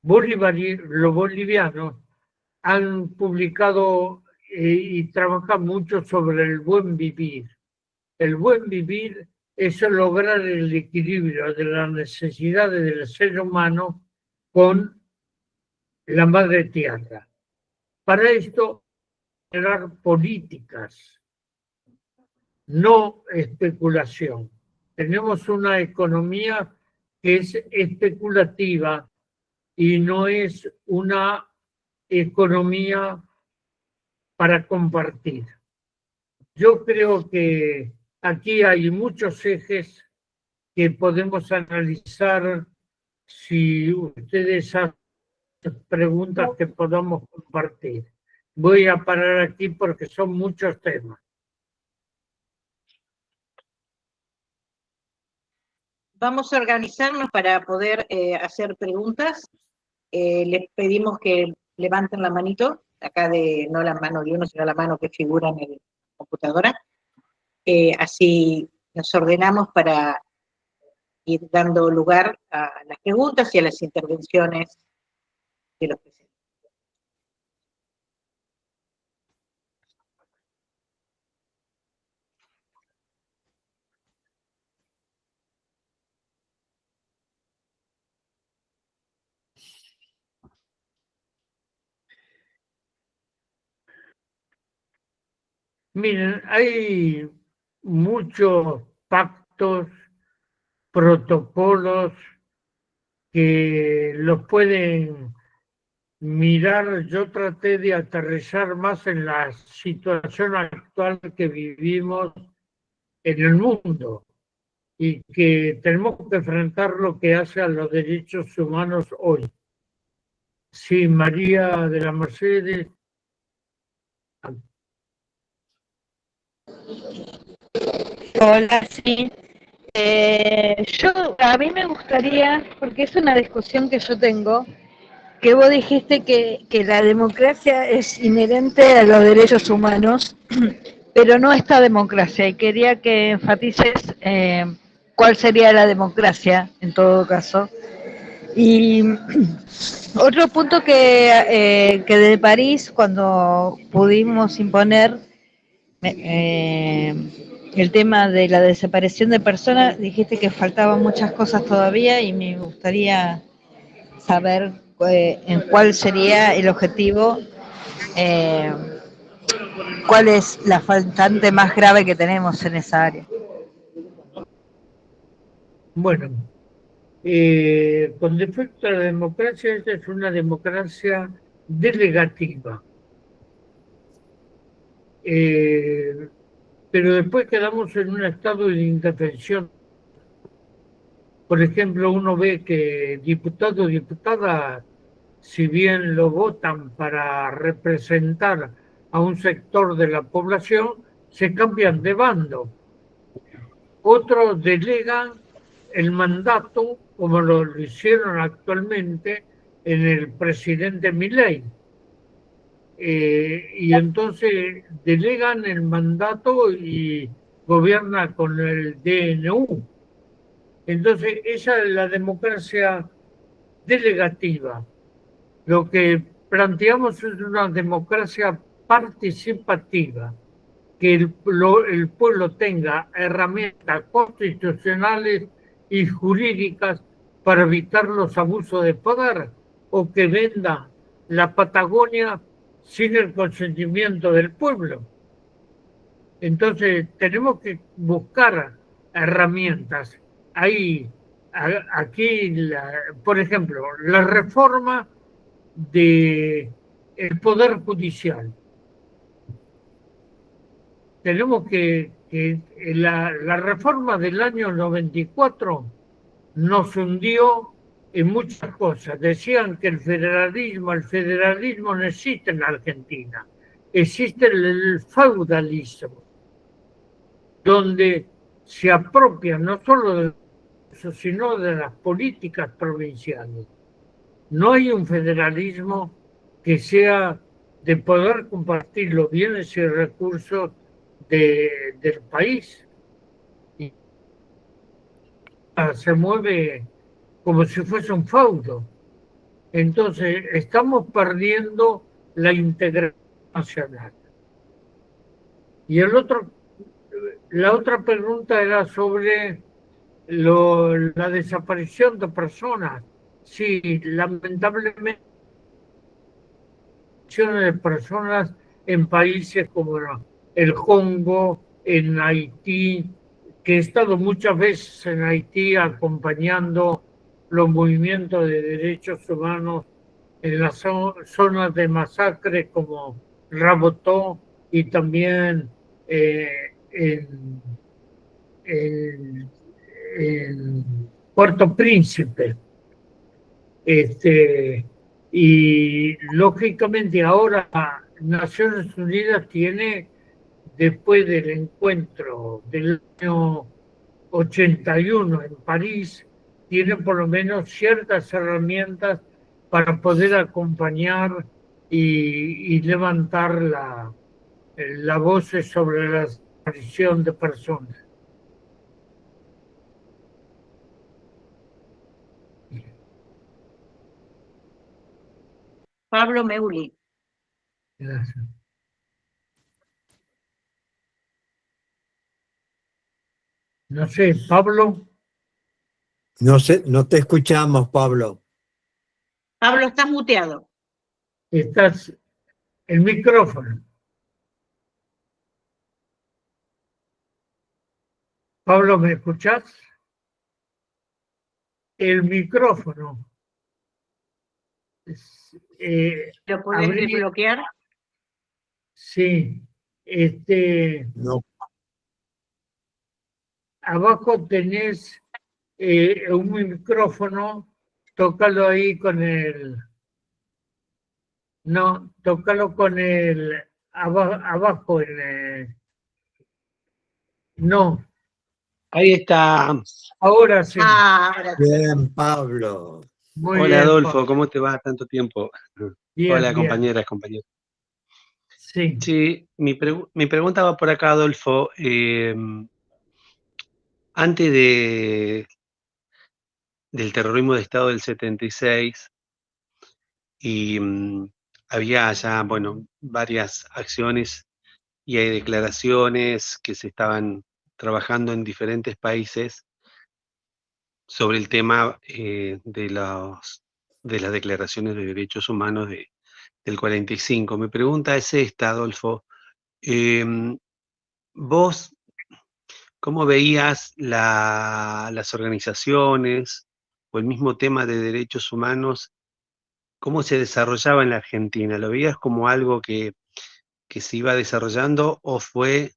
bolivianos han publicado y trabajan mucho sobre el buen vivir. El buen vivir es lograr el equilibrio de las necesidades del ser humano con la madre tierra. Para esto, generar políticas, no especulación. Tenemos una economía que es especulativa y no es una economía para compartir. Yo creo que aquí hay muchos ejes que podemos analizar si ustedes hacen preguntas que podamos compartir. Voy a parar aquí porque son muchos temas. Vamos a organizarnos para poder hacer preguntas. Les pedimos que levanten la manito, acá no la mano de uno, sino la mano que figura en la computadora. Así nos ordenamos para ir dando lugar a las preguntas y a las intervenciones de los presentes. Miren, hay muchos pactos, protocolos que los pueden mirar. Yo traté de aterrizar más en la situación actual que vivimos en el mundo y que tenemos que enfrentar lo que hace a los derechos humanos hoy. Sí, María de la Mercedes. Hola, sí. A mí me gustaría, porque es una discusión que yo tengo, que vos dijiste que la democracia es inherente a los derechos humanos, pero no esta democracia, y quería que enfatices cuál sería la democracia, en todo caso. Y otro punto que de París, cuando pudimos imponer el tema de la desaparición de personas, dijiste que faltaban muchas cosas todavía y me gustaría saber en cuál sería el objetivo, eh, cuál es la faltante más grave que tenemos en esa área. Bueno, con respecto a la democracia, esta es una democracia delegativa. Pero después quedamos en un estado de indefensión. Por ejemplo, uno ve que diputados o diputadas, si bien lo votan para representar a un sector de la población, se cambian de bando. Otros delegan el mandato, como lo hicieron actualmente en el presidente Milei. Y entonces delegan el mandato y gobierna con el DNU. Entonces esa es la democracia delegativa. Lo que planteamos es una democracia participativa, que el pueblo tenga herramientas constitucionales y jurídicas para evitar los abusos de poder, o que venda la Patagonia sin el consentimiento del pueblo. Entonces tenemos que buscar herramientas. Aquí, por ejemplo, la reforma del Poder Judicial. Tenemos que la reforma del año 94 nos hundió en muchas cosas. Decían que el federalismo no existe en la Argentina. Existe el feudalismo, donde se apropia no solo de eso, sino de las políticas provinciales. No hay un federalismo que sea de poder compartir los bienes y recursos del país. Y se mueve como si fuese un feudo. Entonces, estamos perdiendo la integración nacional. Y la otra pregunta era sobre la desaparición de personas. Sí, lamentablemente, de personas en países como el Congo, en Haití, que he estado muchas veces en Haití acompañando los movimientos de derechos humanos en las zonas de masacre como Rabotó y también en Puerto Príncipe. Y lógicamente ahora Naciones Unidas tiene, después del encuentro del año 81 en París, tiene por lo menos ciertas herramientas para poder acompañar y levantar la voz sobre la desaparición de personas. Pablo Meuli. Gracias. No sé, Pablo. No sé, no te escuchamos, Pablo. Pablo, estás muteado. Estás el micrófono. Pablo, ¿me escuchás? El micrófono. ¿Lo podés desbloquear? Sí. No. Abajo tenés un micrófono, tócalo ahí con el... No, tócalo con el... Abajo en el... No. Ahí está. Ahora sí. Ahora sí. Bien, Pablo. Muy Hola bien, Adolfo, Pablo. ¿cómo te va? Tanto tiempo. Bien, Hola bien. compañeras, compañeros. Sí. Sí, mi pregunta va por acá, Adolfo. Antes del terrorismo de Estado del 76, había ya, bueno, varias acciones y hay declaraciones que se estaban trabajando en diferentes países sobre el tema de las declaraciones de derechos humanos del 45. Mi pregunta es esta, Adolfo. ¿Vos cómo veías las organizaciones o el mismo tema de derechos humanos, cómo se desarrollaba en la Argentina? ¿Lo veías como algo que se iba desarrollando o fue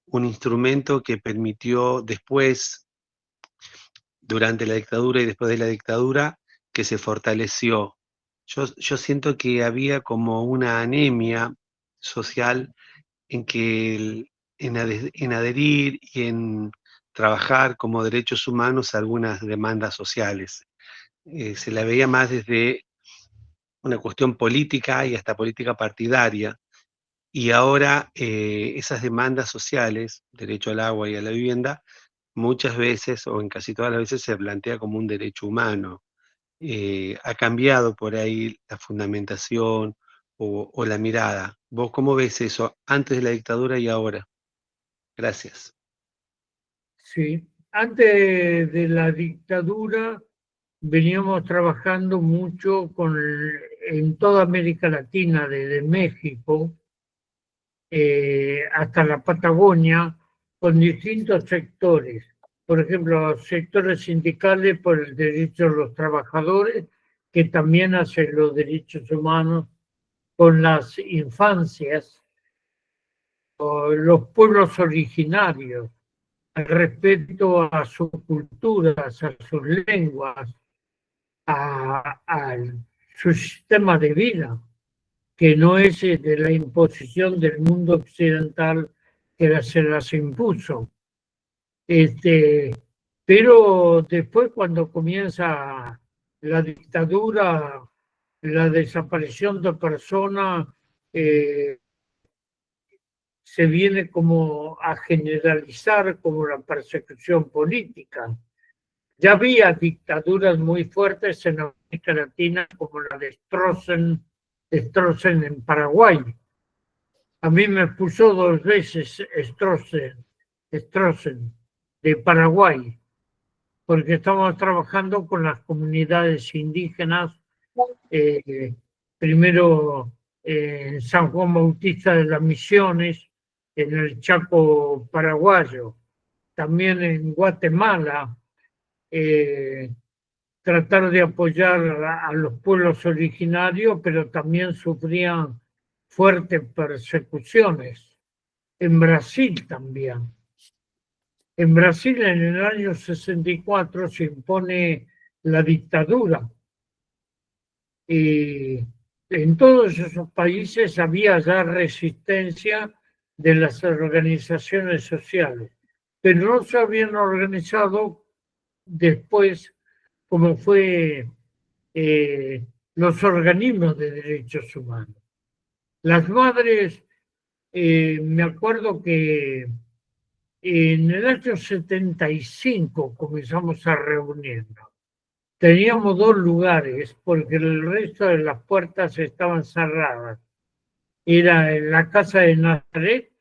un instrumento que permitió después, durante la dictadura y después de la dictadura, que se fortaleció? Yo siento que había como una anemia social en que en adherir y en trabajar como derechos humanos a algunas demandas sociales. Se la veía más desde una cuestión política y hasta política partidaria. Y ahora esas demandas sociales, derecho al agua y a la vivienda, muchas veces o en casi todas las veces se plantea como un derecho humano. Ha cambiado por ahí la fundamentación o la mirada. ¿Vos cómo ves eso antes de la dictadura y ahora? Gracias. Sí, antes de la dictadura veníamos trabajando mucho en toda América Latina, desde México hasta la Patagonia, con distintos sectores. Por ejemplo, sectores sindicales por el derecho de los trabajadores, que también hacen los derechos humanos, con las infancias, o los pueblos originarios, al respeto a sus culturas, a sus lenguas, a su sistema de vida, que no es de la imposición del mundo occidental que se las impuso. Pero después, cuando comienza la dictadura, la desaparición de personas, se viene como a generalizar como la persecución política. Ya había dictaduras muy fuertes en América Latina, como la de Stroessner en Paraguay. A mí me puso 2 veces Stroessner de Paraguay, porque estábamos trabajando con las comunidades indígenas, primero en San Juan Bautista de las Misiones, en el Chaco paraguayo, también en Guatemala, tratar de apoyar a los pueblos originarios, pero también sufrían fuertes persecuciones. En Brasil también. En Brasil en el año 64 se impone la dictadura. Y en todos esos países había ya resistencia de las organizaciones sociales, pero no se habían organizado después como fue los organismos de derechos humanos. Las madres, me acuerdo que en el año 75 comenzamos a reunirnos. Teníamos 2 lugares porque el resto de las puertas estaban cerradas. Era en la Casa de Nazaret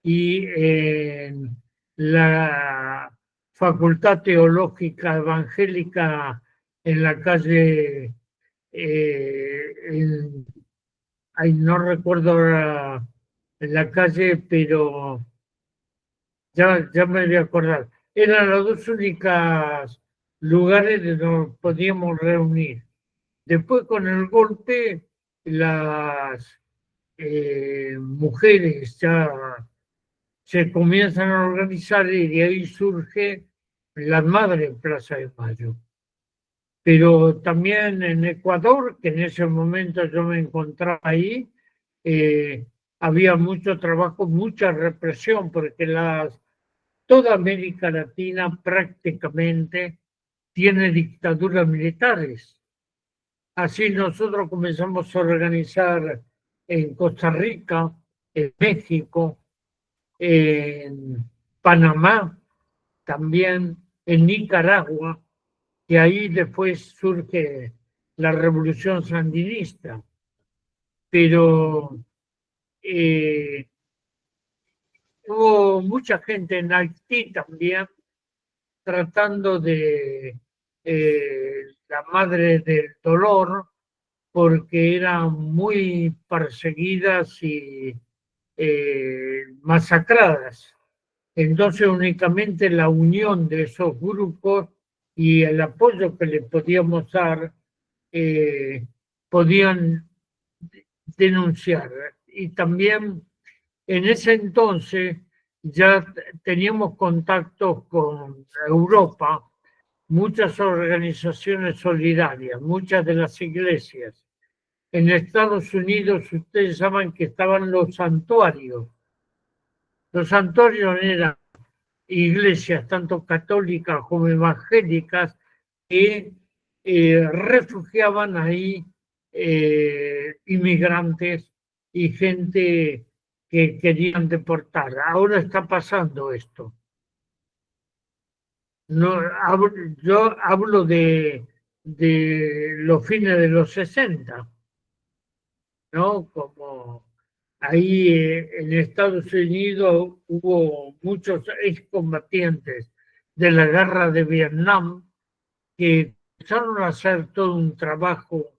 y en la Facultad Teológica Evangélica en la calle, no recuerdo ahora la calle, pero ya me voy a acordar. Eran las 2 únicas lugares donde nos podíamos reunir. Después, con el golpe, las mujeres ya se comienzan a organizar y de ahí surge la Madre en Plaza de Mayo. Pero también en Ecuador, que en ese momento yo me encontraba ahí, había mucho trabajo, mucha represión, porque toda América Latina prácticamente tiene dictaduras militares. Así nosotros comenzamos a organizar en Costa Rica, en México, en Panamá, también en Nicaragua, y ahí después surge la revolución sandinista. Pero hubo mucha gente en Haití también tratando de la madre del dolor, porque eran muy perseguidas y masacradas. Entonces únicamente la unión de esos grupos y el apoyo que le podíamos dar podían denunciar. Y también en ese entonces ya teníamos contactos con Europa, muchas organizaciones solidarias, muchas de las iglesias. En Estados Unidos ustedes saben que estaban los santuarios. Los santuarios eran iglesias, tanto católicas como evangélicas, que refugiaban ahí inmigrantes y gente que querían deportar. Ahora está pasando esto. No, yo hablo de los fines de los 60. ¿no? Como ahí en Estados Unidos hubo muchos excombatientes de la guerra de Vietnam que empezaron a hacer todo un trabajo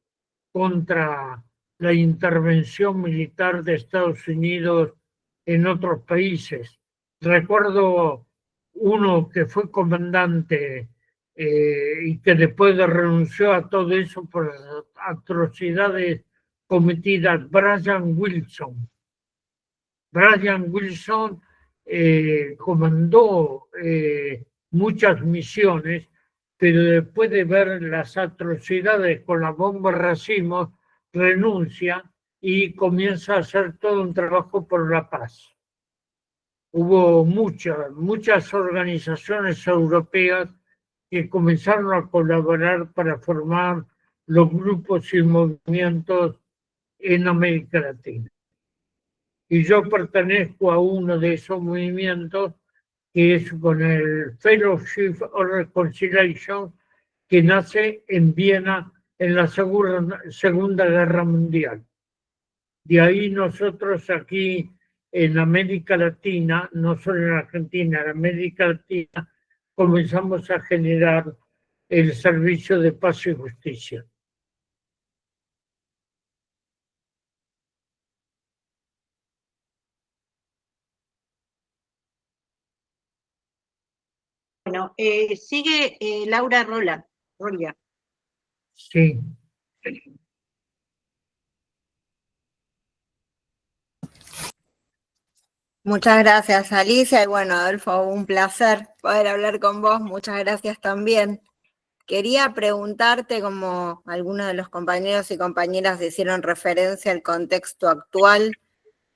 contra la intervención militar de Estados Unidos en otros países. Recuerdo uno que fue comandante y que después renunció a todo eso por las atrocidades cometidas, Brian Wilson. Brian Wilson comandó muchas misiones, pero después de ver las atrocidades con la bomba racimos, renuncia y comienza a hacer todo un trabajo por la paz. Hubo muchas organizaciones europeas que comenzaron a colaborar para formar los grupos y movimientos en América Latina. Y yo pertenezco a uno de esos movimientos, que es con el Fellowship of Reconciliation, que nace en Viena en la Segunda Guerra Mundial. De ahí nosotros aquí en América Latina, no solo en Argentina, en América Latina, comenzamos a generar el servicio de paz y justicia. Bueno, sigue Laura Rolla. Sí. Muchas gracias, Alicia. Y bueno, Adolfo, un placer poder hablar con vos. Muchas gracias también. Quería preguntarte, como algunos de los compañeros y compañeras hicieron referencia al contexto actual,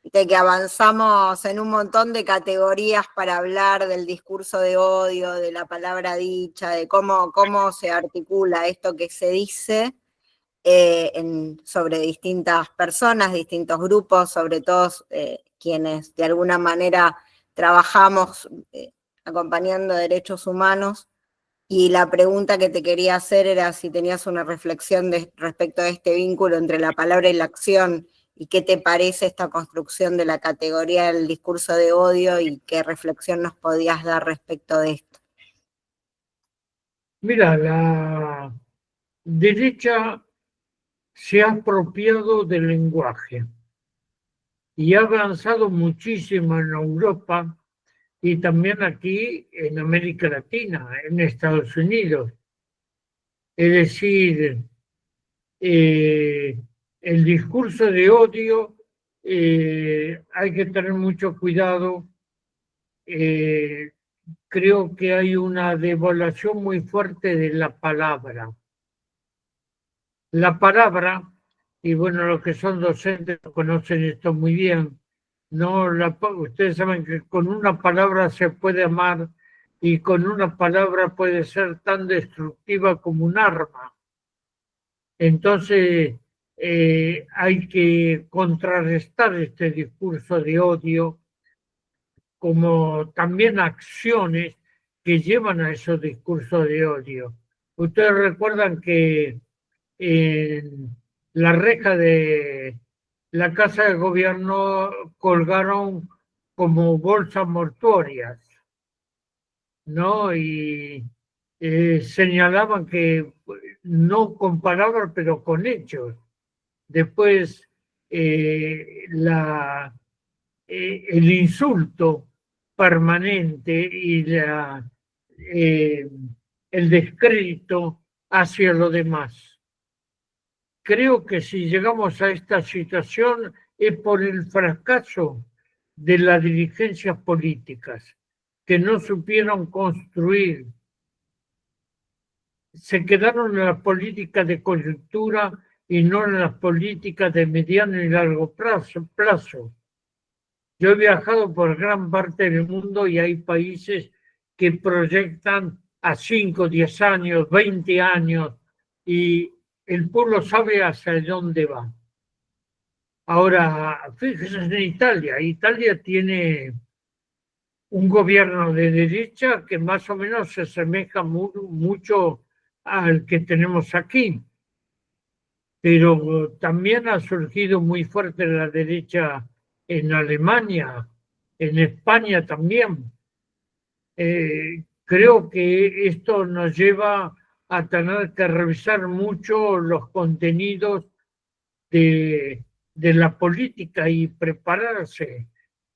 de que avanzamos en un montón de categorías para hablar del discurso de odio, de la palabra dicha, de cómo se articula esto que se dice sobre distintas personas, distintos grupos, sobre todo quienes de alguna manera trabajamos acompañando derechos humanos. Y la pregunta que te quería hacer era si tenías una reflexión respecto a este vínculo entre la palabra y la acción, y qué te parece esta construcción de la categoría del discurso de odio, y qué reflexión nos podías dar respecto de esto. Mira, la derecha se ha apropiado del lenguaje y ha avanzado muchísimo en Europa y también aquí en América Latina, en Estados Unidos. Es decir, el discurso de odio hay que tener mucho cuidado. Creo que hay una devaluación muy fuerte de la palabra. La palabra, y bueno, los que son docentes conocen esto muy bien, no ustedes saben que con una palabra se puede amar y con una palabra puede ser tan destructiva como un arma. Entonces hay que contrarrestar este discurso de odio, como también acciones que llevan a esos discursos de odio. Ustedes recuerdan que en la reja de la Casa de Gobierno colgaron como bolsas mortuorias, ¿no? Y señalaban que no con palabras, pero con hechos. Después, el insulto permanente y el descrédito hacia lo demás. Creo que si llegamos a esta situación es por el fracaso de las dirigencias políticas, que no supieron construir. Se quedaron en la política de coyuntura y no en las políticas de mediano y largo plazo. Yo he viajado por gran parte del mundo y hay países que proyectan a 5, 10 años, 20 años, y el pueblo sabe hacia dónde va. Ahora, fíjense en Italia. Italia tiene un gobierno de derecha que más o menos se asemeja mucho al que tenemos aquí. pero también ha surgido muy fuerte la derecha en Alemania, en España también. Creo que esto nos lleva a tener que revisar mucho los contenidos de la política y prepararse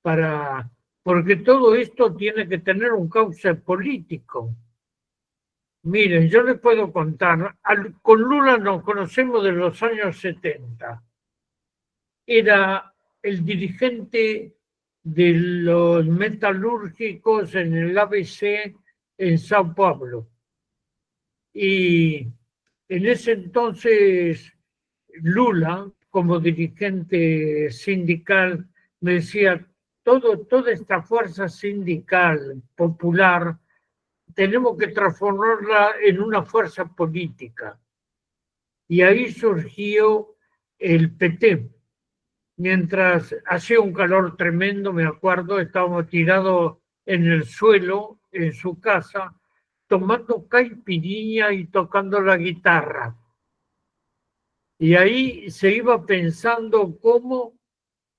porque todo esto tiene que tener un cauce político. Miren, yo les puedo contar, con Lula nos conocemos de los años 70. Era el dirigente de los metalúrgicos en el ABC en Sao Paulo. Y en ese entonces Lula, como dirigente sindical, me decía, toda esta fuerza sindical popular tenemos que transformarla en una fuerza política. Y ahí surgió el PT. Mientras hacía un calor tremendo, me acuerdo, estábamos tirados en el suelo, en su casa, tomando caipirinha y tocando la guitarra. Y ahí se iba pensando cómo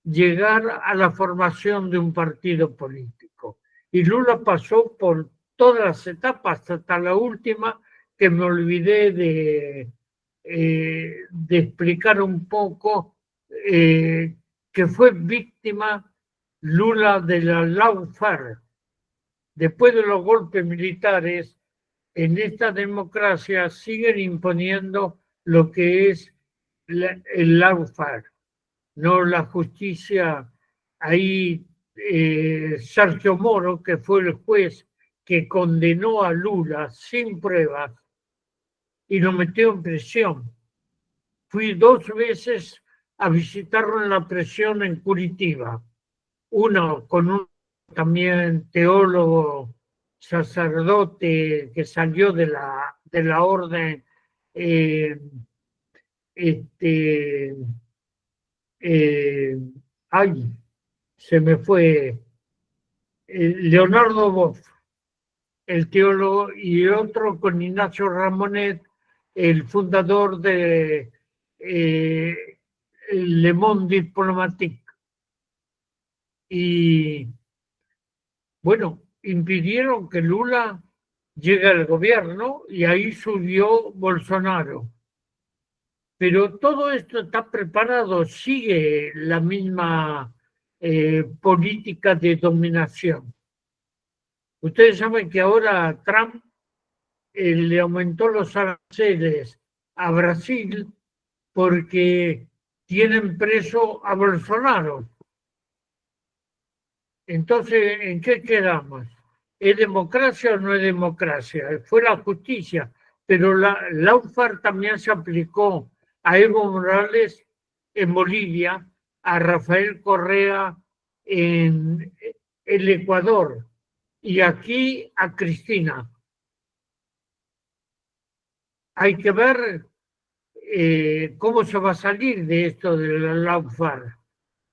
llegar a la formación de un partido político. Y Lula pasó por todas las etapas, hasta la última, que me olvidé de explicar un poco, que fue víctima Lula de la lawfare. Después de los golpes militares, en esta democracia siguen imponiendo lo que es el lawfare, no la justicia. Ahí Sergio Moro, que fue el juez que condenó a Lula sin pruebas y lo metió en prisión. Fui 2 veces a visitarlo en la prisión en Curitiba. Uno con un también teólogo, sacerdote que salió de la orden, ay, se me fue, Leonardo Boff, el teólogo, y otro con Ignacio Ramonet, el fundador de Le Monde Diplomatique. Y bueno, impidieron que Lula llegue al gobierno y ahí subió Bolsonaro. Pero todo esto está preparado, sigue la misma política de dominación. Ustedes saben que ahora Trump le aumentó los aranceles a Brasil porque tienen preso a Bolsonaro. Entonces, ¿en qué quedamos? ¿Es democracia o no es democracia? Fue la justicia, pero la lawfare también se aplicó a Evo Morales en Bolivia, a Rafael Correa en el Ecuador y aquí a Cristina. Hay que ver cómo se va a salir de esto de la lawfare,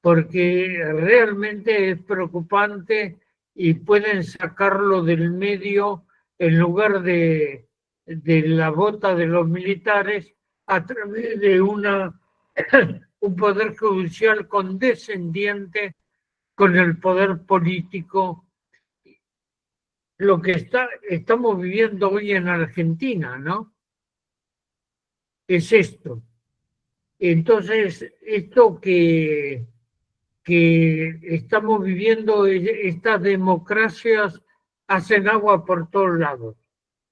porque realmente es preocupante y pueden sacarlo del medio en lugar de la bota de los militares a través de un poder judicial condescendiente con el poder político. Lo que estamos viviendo hoy en Argentina, ¿no? Es esto. Entonces, esto que estamos viviendo, estas democracias hacen agua por todos lados.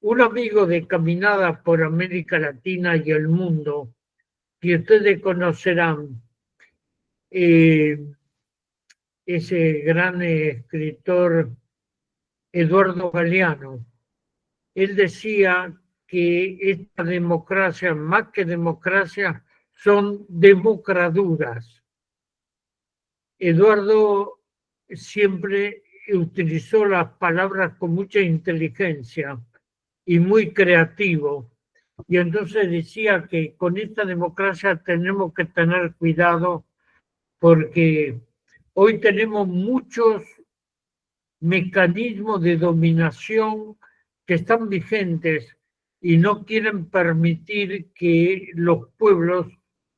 Un amigo de Caminada por América Latina y el Mundo, que ustedes conocerán, ese gran escritor Eduardo Galeano, él decía que esta democracia, más que democracia, son democraduras. Eduardo siempre utilizó las palabras con mucha inteligencia y muy creativo. Y entonces decía que con esta democracia tenemos que tener cuidado porque hoy tenemos muchos mecanismos de dominación que están vigentes y no quieren permitir que los pueblos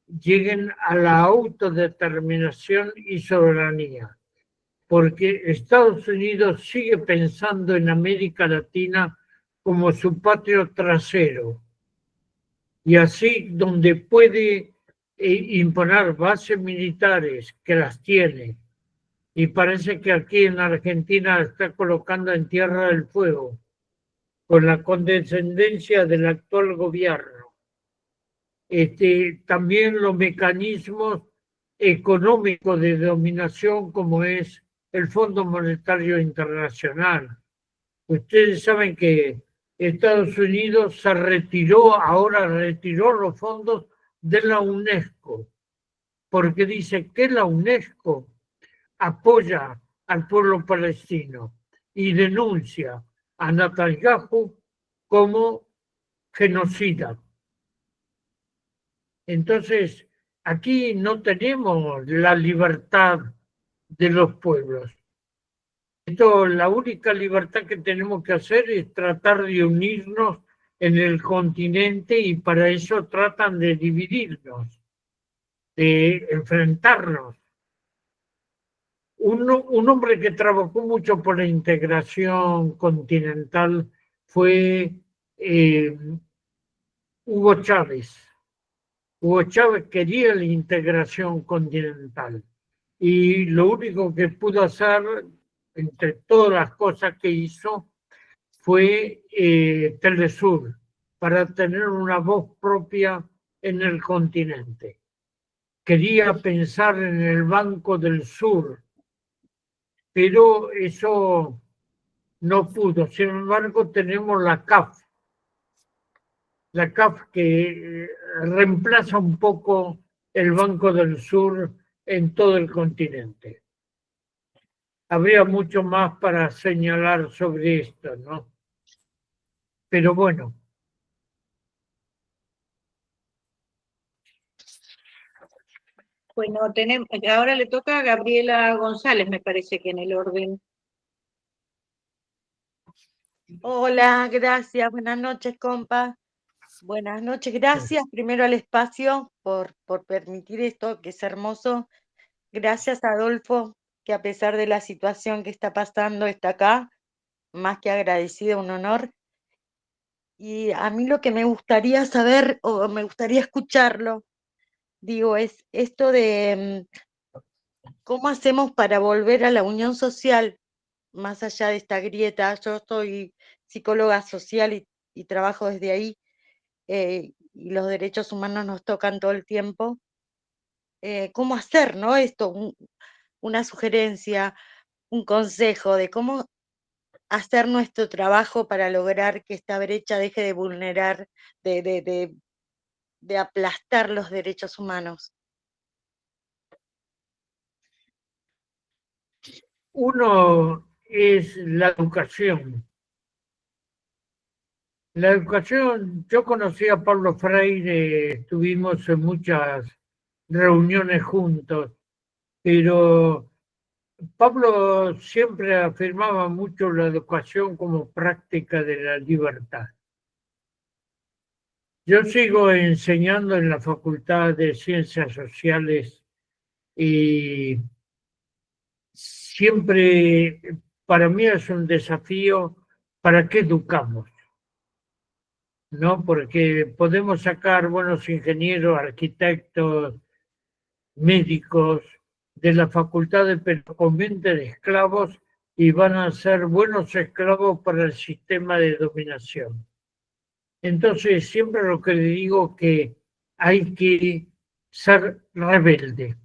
lleguen a la autodeterminación y soberanía, porque Estados Unidos sigue pensando en América Latina como su patio trasero, y así donde puede imponer bases militares, que las tiene, y parece que aquí en Argentina está colocando en Tierra del Fuego, con la condescendencia del actual gobierno. También los mecanismos económicos de dominación, como es el Fondo Monetario Internacional. Ustedes saben que Estados Unidos se retiró, ahora retiró los fondos de la UNESCO, porque dice que la UNESCO apoya al pueblo palestino y denuncia a Netanyahu como genocida. Entonces, aquí no tenemos la libertad de los pueblos. La única libertad que tenemos que hacer es tratar de unirnos en el continente, y para eso tratan de dividirnos, de enfrentarnos. Un hombre que trabajó mucho por la integración continental fue Hugo Chávez. Hugo Chávez quería la integración continental, y lo único que pudo hacer, entre todas las cosas que hizo, fue Telesur, para tener una voz propia en el continente. Quería pensar en el Banco del Sur, pero eso no pudo. Sin embargo, tenemos la CAF que reemplaza un poco el Banco del Sur en todo el continente. Habría mucho más para señalar sobre esto, ¿no? Pero bueno. Bueno, ahora le toca a Gabriela González, me parece que en el orden. Hola, gracias. Buenas noches, compa. Buenas noches. Gracias primero al espacio por permitir esto, que es hermoso. Gracias a Adolfo, que a pesar de la situación que está pasando, está acá. Más que agradecido, un honor. Y a mí lo que me gustaría saber, o me gustaría escucharlo, digo, es esto de cómo hacemos para volver a la unión social, más allá de esta grieta. Yo soy psicóloga social y trabajo desde ahí, y los derechos humanos nos tocan todo el tiempo. ¿Cómo hacer, no? Esto, una sugerencia, un consejo de cómo hacer nuestro trabajo para lograr que esta brecha deje de vulnerar, de aplastar los derechos humanos. Uno es la educación. La educación, yo conocí a Pablo Freire, estuvimos en muchas reuniones juntos, pero Pablo siempre afirmaba mucho la educación como práctica de la libertad. Yo sigo enseñando en la Facultad de Ciencias Sociales, y siempre para mí es un desafío: ¿para qué educamos? ¿No? Porque podemos sacar buenos ingenieros, arquitectos, médicos de la facultad, pero con mente de esclavos, y van a ser buenos esclavos para el sistema de dominación. Entonces, siempre lo que le digo, que hay que ser rebelde.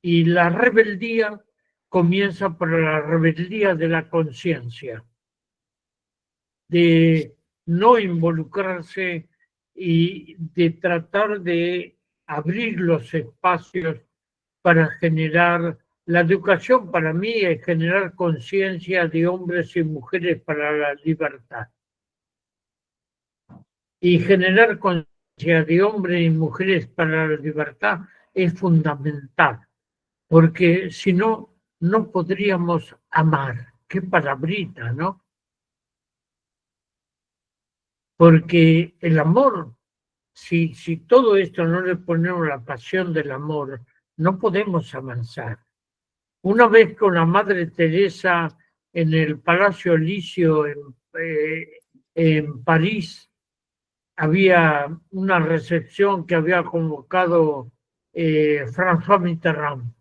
Y la rebeldía comienza por la rebeldía de la conciencia, de no involucrarse y de tratar de abrir los espacios para generar. La educación para mí es generar conciencia de hombres y mujeres para la libertad. Y generar conciencia de hombres y mujeres para la libertad es fundamental, porque si no, no podríamos amar. Qué palabrita, ¿no? Porque el amor si todo esto no le ponemos la pasión del amor, no podemos avanzar. Una vez con la Madre Teresa en el Palacio Elíseo en París, había una recepción que había convocado François Mitterrand.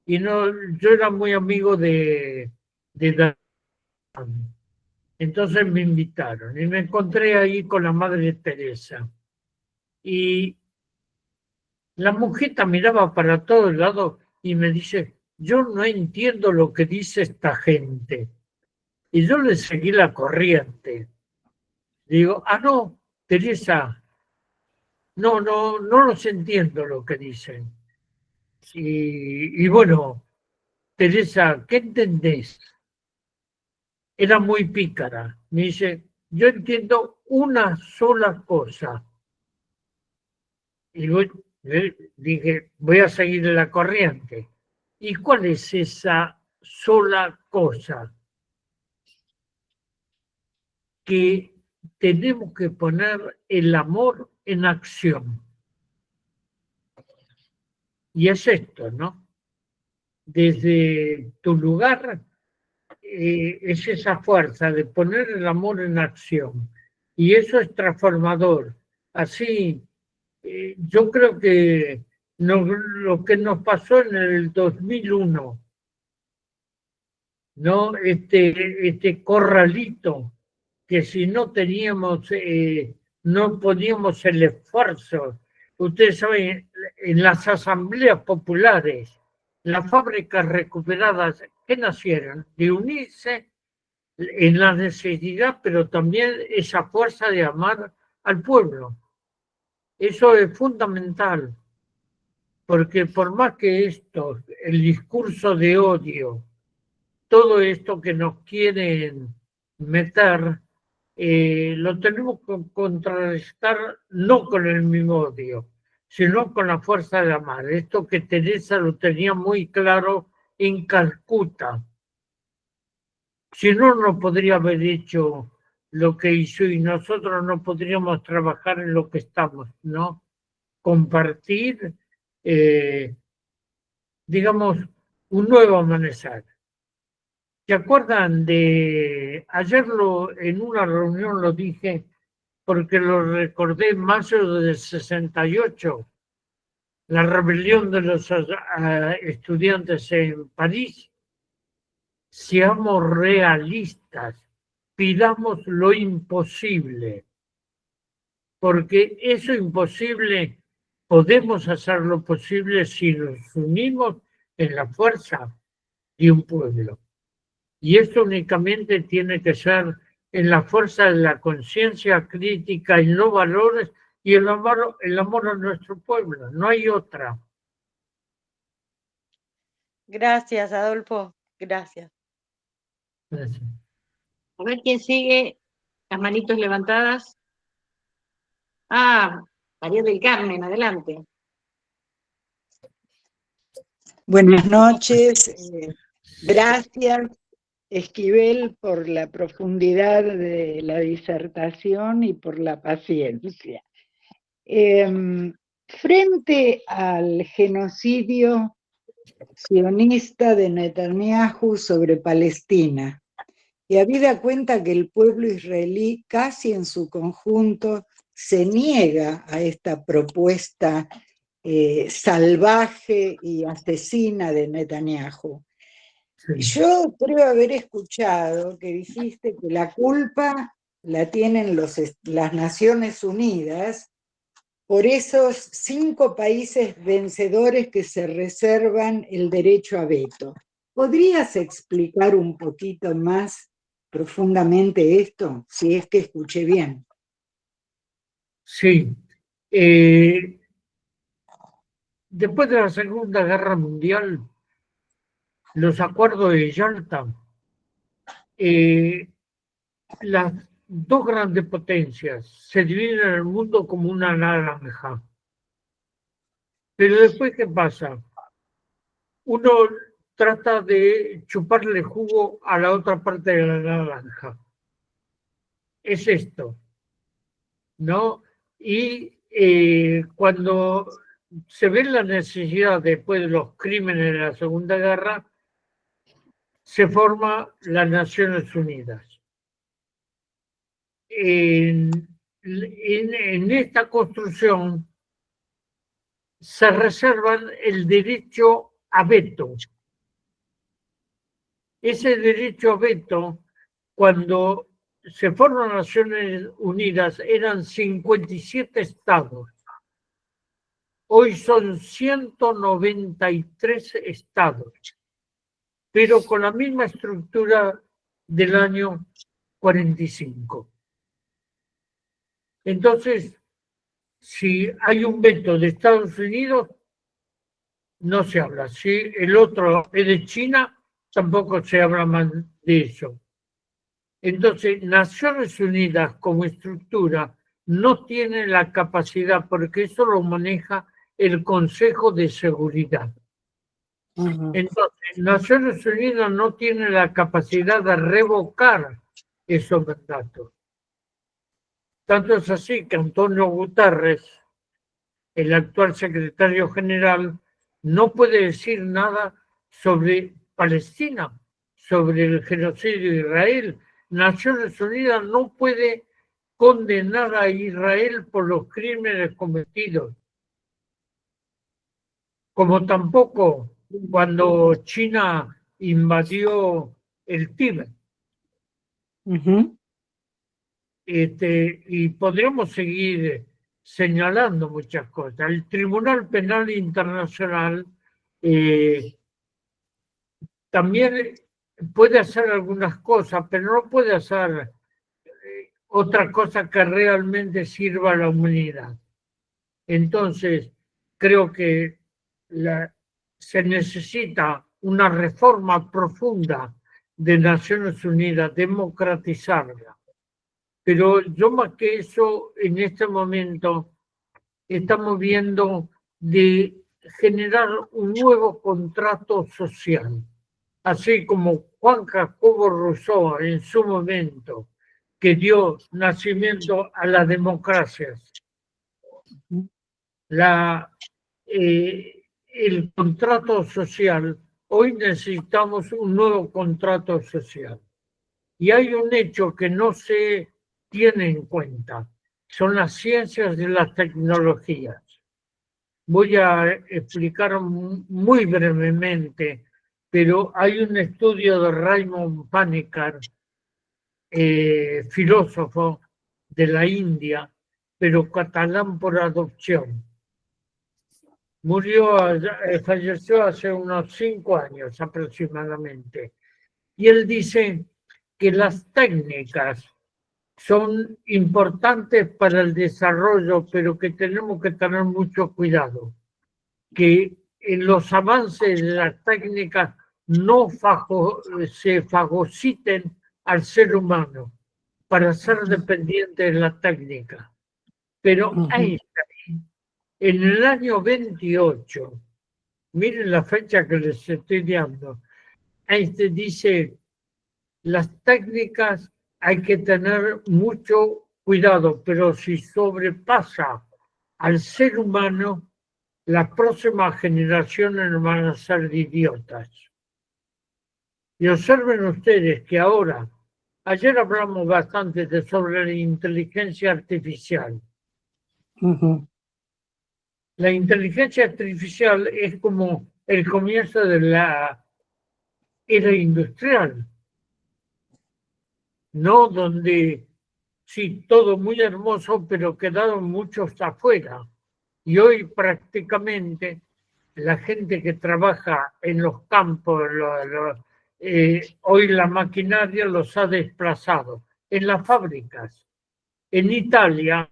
Y no, yo era muy amigo de Danone. Entonces me invitaron y me encontré ahí con la Madre Teresa. Y la mujita miraba para todos lados y me dice, yo no entiendo lo que dice esta gente. Y yo le seguí la corriente. Digo, no, Teresa, no los entiendo lo que dicen. Y bueno, Teresa, ¿qué entendés? Era muy pícara. Me dice, yo entiendo una sola cosa. Y dije, voy a seguir la corriente. ¿Y cuál es esa sola cosa? Que tenemos que poner el amor en acción. Y es esto, ¿no? Desde tu lugar es esa fuerza de poner el amor en acción. Y eso es transformador. Así, yo creo que lo que nos pasó en el 2001, ¿no? Este corralito, que si no teníamos, no poníamos el esfuerzo. Ustedes saben, en las asambleas populares, las fábricas recuperadas, ¿qué nacieron? De unirse en la necesidad, pero también esa fuerza de amar al pueblo. Eso es fundamental, porque por más que esto, el discurso de odio, todo esto que nos quieren meter, lo tenemos que contrarrestar no con el mismo odio, sino con la fuerza de amar. Esto que Teresa lo tenía muy claro en Calcuta. Si no, no podría haber hecho lo que hizo y nosotros no podríamos trabajar en lo que estamos, ¿no? Compartir, digamos, un nuevo amanecer. ¿Se acuerdan de ayer en una reunión lo dije porque lo recordé en mayo del 68, la rebelión de los estudiantes en París? Seamos realistas, pidamos lo imposible, porque eso imposible podemos hacer lo posible si nos unimos en la fuerza de un pueblo. Y esto únicamente tiene que ser en la fuerza de la conciencia crítica, en los valores y el amor a nuestro pueblo. No hay otra. Gracias, Adolfo. Gracias. Gracias. A ver quién sigue. Las manitos levantadas. María del Carmen, adelante. Buenas noches. Gracias, Esquivel, por la profundidad de la disertación y por la paciencia. Frente al genocidio sionista de Netanyahu sobre Palestina, y habida cuenta que el pueblo israelí casi en su conjunto se niega a esta propuesta salvaje y asesina de Netanyahu. Sí. Yo creo haber escuchado que dijiste que la culpa la tienen las Naciones Unidas por esos 5 países vencedores que se reservan el derecho a veto. ¿Podrías explicar un poquito más profundamente esto, si es que escuché bien? Sí. Después de la Segunda Guerra Mundial, los acuerdos de Yalta, las 2 grandes potencias se dividen el mundo como una naranja. Pero después, ¿qué pasa? Uno trata de chuparle jugo a la otra parte de la naranja. Es esto, ¿no? Y cuando se ve la necesidad después de los crímenes de la Segunda Guerra, se forma las Naciones Unidas. En esta construcción se reservan el derecho a veto. Ese derecho a veto, cuando se forman las Naciones Unidas, eran 57 estados. Hoy son 193 estados, pero con la misma estructura del año 45. Entonces, si hay un veto de Estados Unidos, no se habla. Si el otro es de China, tampoco se habla más de eso. Entonces, Naciones Unidas como estructura no tiene la capacidad, porque eso lo maneja el Consejo de Seguridad. Entonces, Naciones Unidas no tiene la capacidad de revocar esos mandatos. Tanto es así que Antonio Guterres, el actual secretario general, no puede decir nada sobre Palestina, sobre el genocidio de Israel. Naciones Unidas no puede condenar a Israel por los crímenes cometidos, como tampoco cuando China invadió el Tíbet. Y podríamos seguir señalando muchas cosas. El Tribunal Penal Internacional también puede hacer algunas cosas, pero no puede hacer otra cosa que realmente sirva a la humanidad. Entonces, creo que se necesita una reforma profunda de Naciones Unidas, democratizarla. Pero yo más que eso, en este momento, estamos viendo de generar un nuevo contrato social. Así como Juan Jacobo Rousseau en su momento, que dio nacimiento a las democracias. El contrato social, hoy necesitamos un nuevo contrato social. Y hay un hecho que no se tiene en cuenta, son las ciencias y las tecnologías. Voy a explicar muy brevemente, pero hay un estudio de Raymond Panikkar, filósofo de la India, pero catalán por adopción. Falleció hace unos 5 años aproximadamente. Y él dice que las técnicas son importantes para el desarrollo, pero que tenemos que tener mucho cuidado, que en los avances de las técnicas no se fagociten al ser humano para ser dependiente de la técnica. Pero Einstein, en el año 28, miren la fecha que les estoy dando, Einstein dice, las técnicas hay que tener mucho cuidado, pero si sobrepasa al ser humano, las próximas generaciones van a ser idiotas. Y observen ustedes que ahora, ayer hablamos bastante sobre la inteligencia artificial. La inteligencia artificial es como el comienzo de la era industrial, ¿no? Donde sí, todo muy hermoso, pero quedaron muchos afuera. Y hoy prácticamente la gente que trabaja en los campos, hoy la maquinaria los ha desplazado. En las fábricas, en Italia,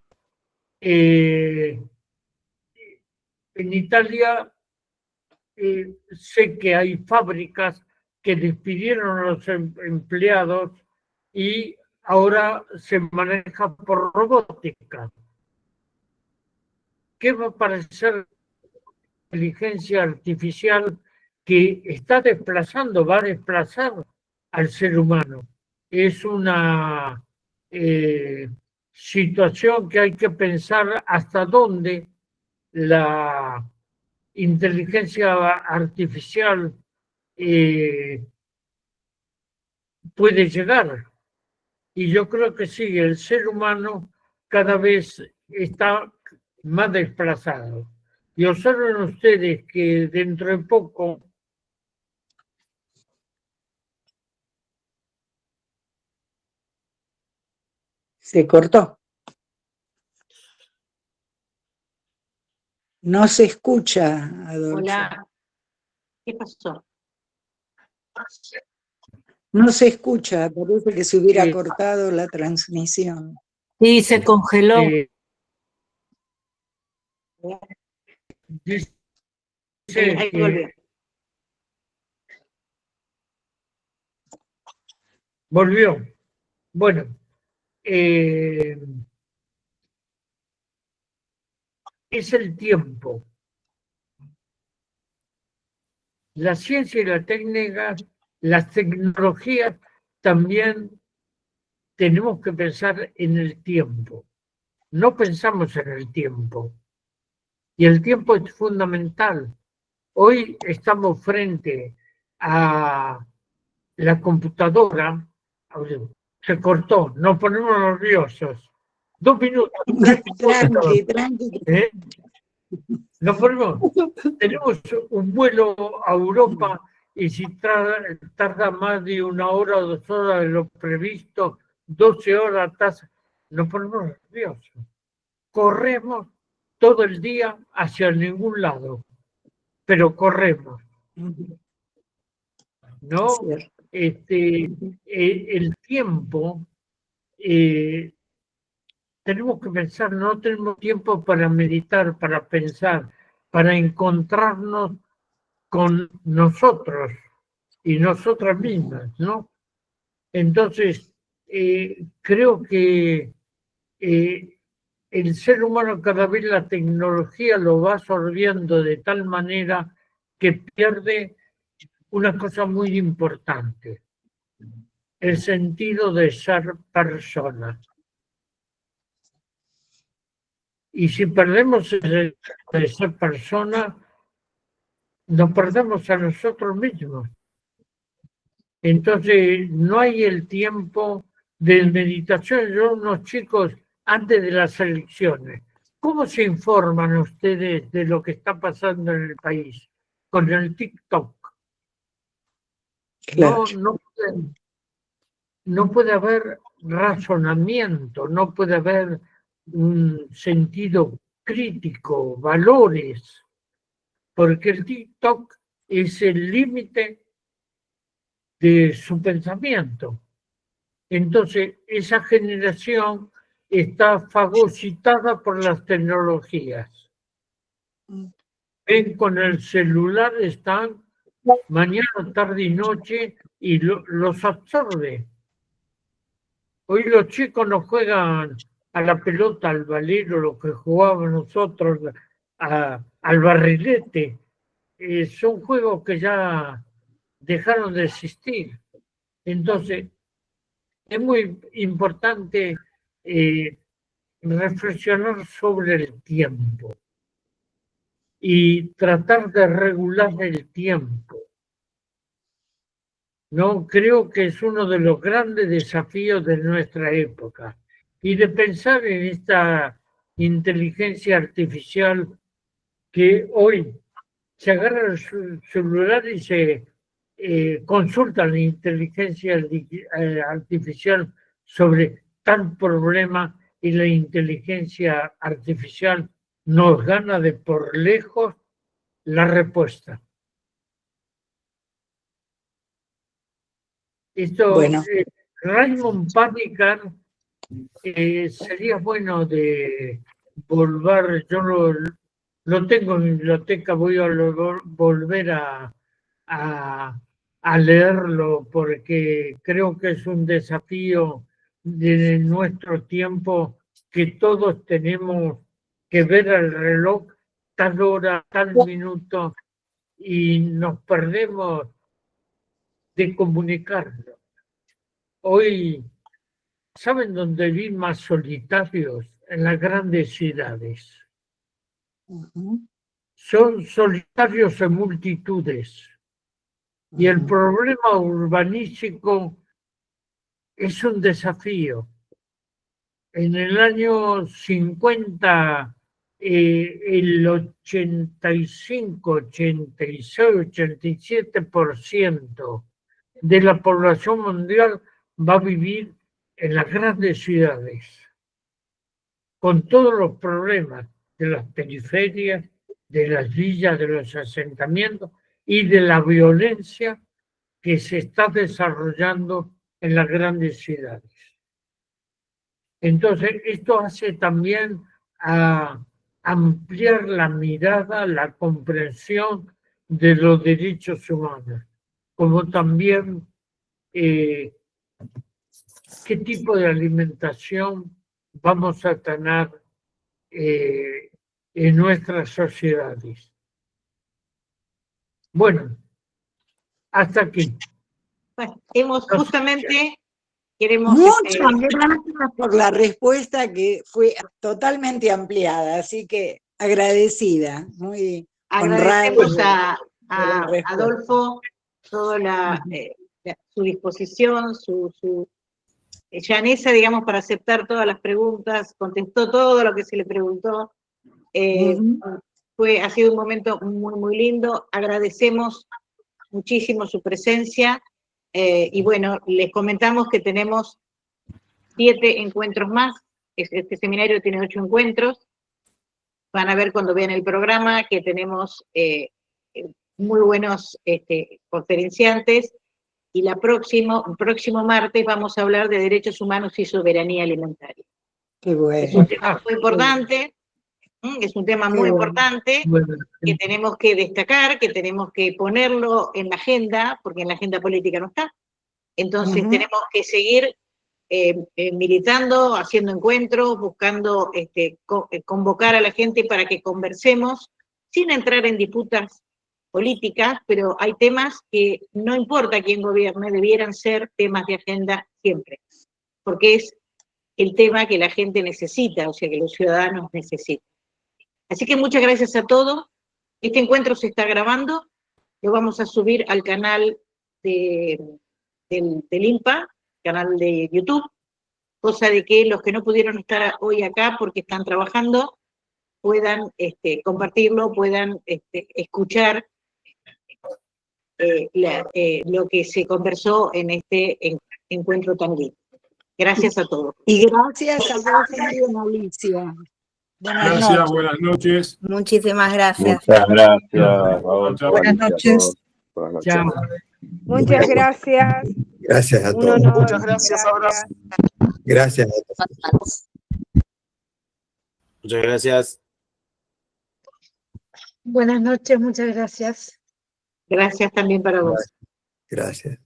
sé que hay fábricas que despidieron a los empleados y ahora se maneja por robótica. ¿Qué va a parecer la inteligencia artificial que va a desplazar al ser humano? Es una situación que hay que pensar hasta dónde la inteligencia artificial puede llegar. Y yo creo que sí, el ser humano cada vez está más desplazado. Y observen ustedes que dentro de poco se cortó. No se escucha, Adolfo. Hola, ¿qué pasó? No se escucha, parece que se hubiera cortado la transmisión. Sí, se congeló. Dice Ahí volvió. Volvió. Bueno, es el tiempo. La ciencia y la técnica, las tecnologías, también tenemos que pensar en el tiempo. No pensamos en el tiempo. Y el tiempo es fundamental. Hoy estamos frente a la computadora. Se cortó, nos ponemos nerviosos. 2 minutos. Tranqui. Nos ponemos, tenemos un vuelo a Europa y si tarda más de 1 hora o 2 horas de lo previsto, 12 horas, nos ponemos nerviosos. Corremos todo el día hacia ningún lado, pero corremos. ¿No? El tiempo, tenemos que pensar, no tenemos tiempo para meditar, para pensar, para encontrarnos con nosotros y nosotras mismas, ¿no? Entonces, creo que el ser humano cada vez la tecnología lo va absorbiendo de tal manera que pierde una cosa muy importante, el sentido de ser persona. Y si perdemos el sentido de ser persona, nos perdemos a nosotros mismos. Entonces, no hay el tiempo de meditación. Yo, unos chicos, antes de las elecciones, ¿cómo se informan ustedes de lo que está pasando en el país? Con el TikTok. Claro. No puede haber razonamiento, no puede haber un sentido crítico, valores, porque el TikTok es el límite de su pensamiento. Entonces, esa generación está fagocitada por las tecnologías. Ven con el celular, están mañana, tarde y noche y los absorbe. Hoy los chicos no juegan a la pelota, al valero, lo que jugábamos nosotros, al barrilete. Son juegos que ya dejaron de existir. Entonces, es muy importante reflexionar sobre el tiempo y tratar de regular el tiempo. No, creo que es uno de los grandes desafíos de nuestra época. Y de pensar en esta inteligencia artificial que hoy se agarra el celular y se consulta la inteligencia artificial sobre tal problema y la inteligencia artificial nos gana de por lejos la respuesta. Esto, Bueno. Raymond Panikkar, sería bueno de volver, yo lo tengo en mi biblioteca, voy a volver a leerlo porque creo que es un desafío de nuestro tiempo que todos tenemos que ver el reloj tal hora, tal minuto y nos perdemos de comunicarlo. Hoy ¿saben dónde vi más solitarios? En las grandes ciudades. Son solitarios en multitudes. Y el problema urbanístico es un desafío. En el año 50, el 85, 86, 87% de la población mundial va a vivir en las grandes ciudades, con todos los problemas de las periferias, de las villas, de los asentamientos y de la violencia que se está desarrollando en las grandes ciudades. Entonces, esto hace también a ampliar la mirada, la comprensión de los derechos humanos, como también qué tipo de alimentación vamos a tener en nuestras sociedades. Bueno, hasta aquí. Bueno, hemos justamente, queremos... Muchas gracias por la respuesta que fue totalmente ampliada, así que agradecida, muy agradecemos honrada. a Adolfo toda su disposición, su llaneza, digamos, para aceptar todas las preguntas, contestó todo lo que se le preguntó. Ha sido un momento muy, muy lindo. Agradecemos muchísimo su presencia. Y bueno, les comentamos que tenemos 7 encuentros más. Este seminario tiene 8 encuentros. Van a ver cuando vean el programa que tenemos muy buenos conferenciantes. Y el próximo martes vamos a hablar de derechos humanos y soberanía alimentaria. Qué bueno. Es un tema muy importante. Es un tema muy importante que tenemos que destacar, que tenemos que ponerlo en la agenda, porque en la agenda política no está. Entonces tenemos que seguir militando, haciendo encuentros, buscando convocar a la gente para que conversemos, sin entrar en disputas políticas, pero hay temas que no importa quién gobierne, debieran ser temas de agenda siempre, porque es el tema que la gente necesita, o sea, que los ciudadanos necesitan. Así que muchas gracias a todos. Este encuentro se está grabando, lo vamos a subir al canal del INPA, canal de YouTube, cosa de que los que no pudieron estar hoy acá porque están trabajando, puedan compartirlo, puedan escuchar lo que se conversó en este encuentro tan lindo. Gracias a todos. Y gracias a vos también, Alicia. Gracias, buenas noches. Muchísimas gracias. Muchas gracias, Adolfo. Buenas noches. Buenas noches. Chao. Muchas gracias. Gracias a Un todos. honor. Muchas gracias, abrazo. Gracias a todos. Muchas gracias. Buenas noches, muchas gracias. Gracias también para vos. Gracias.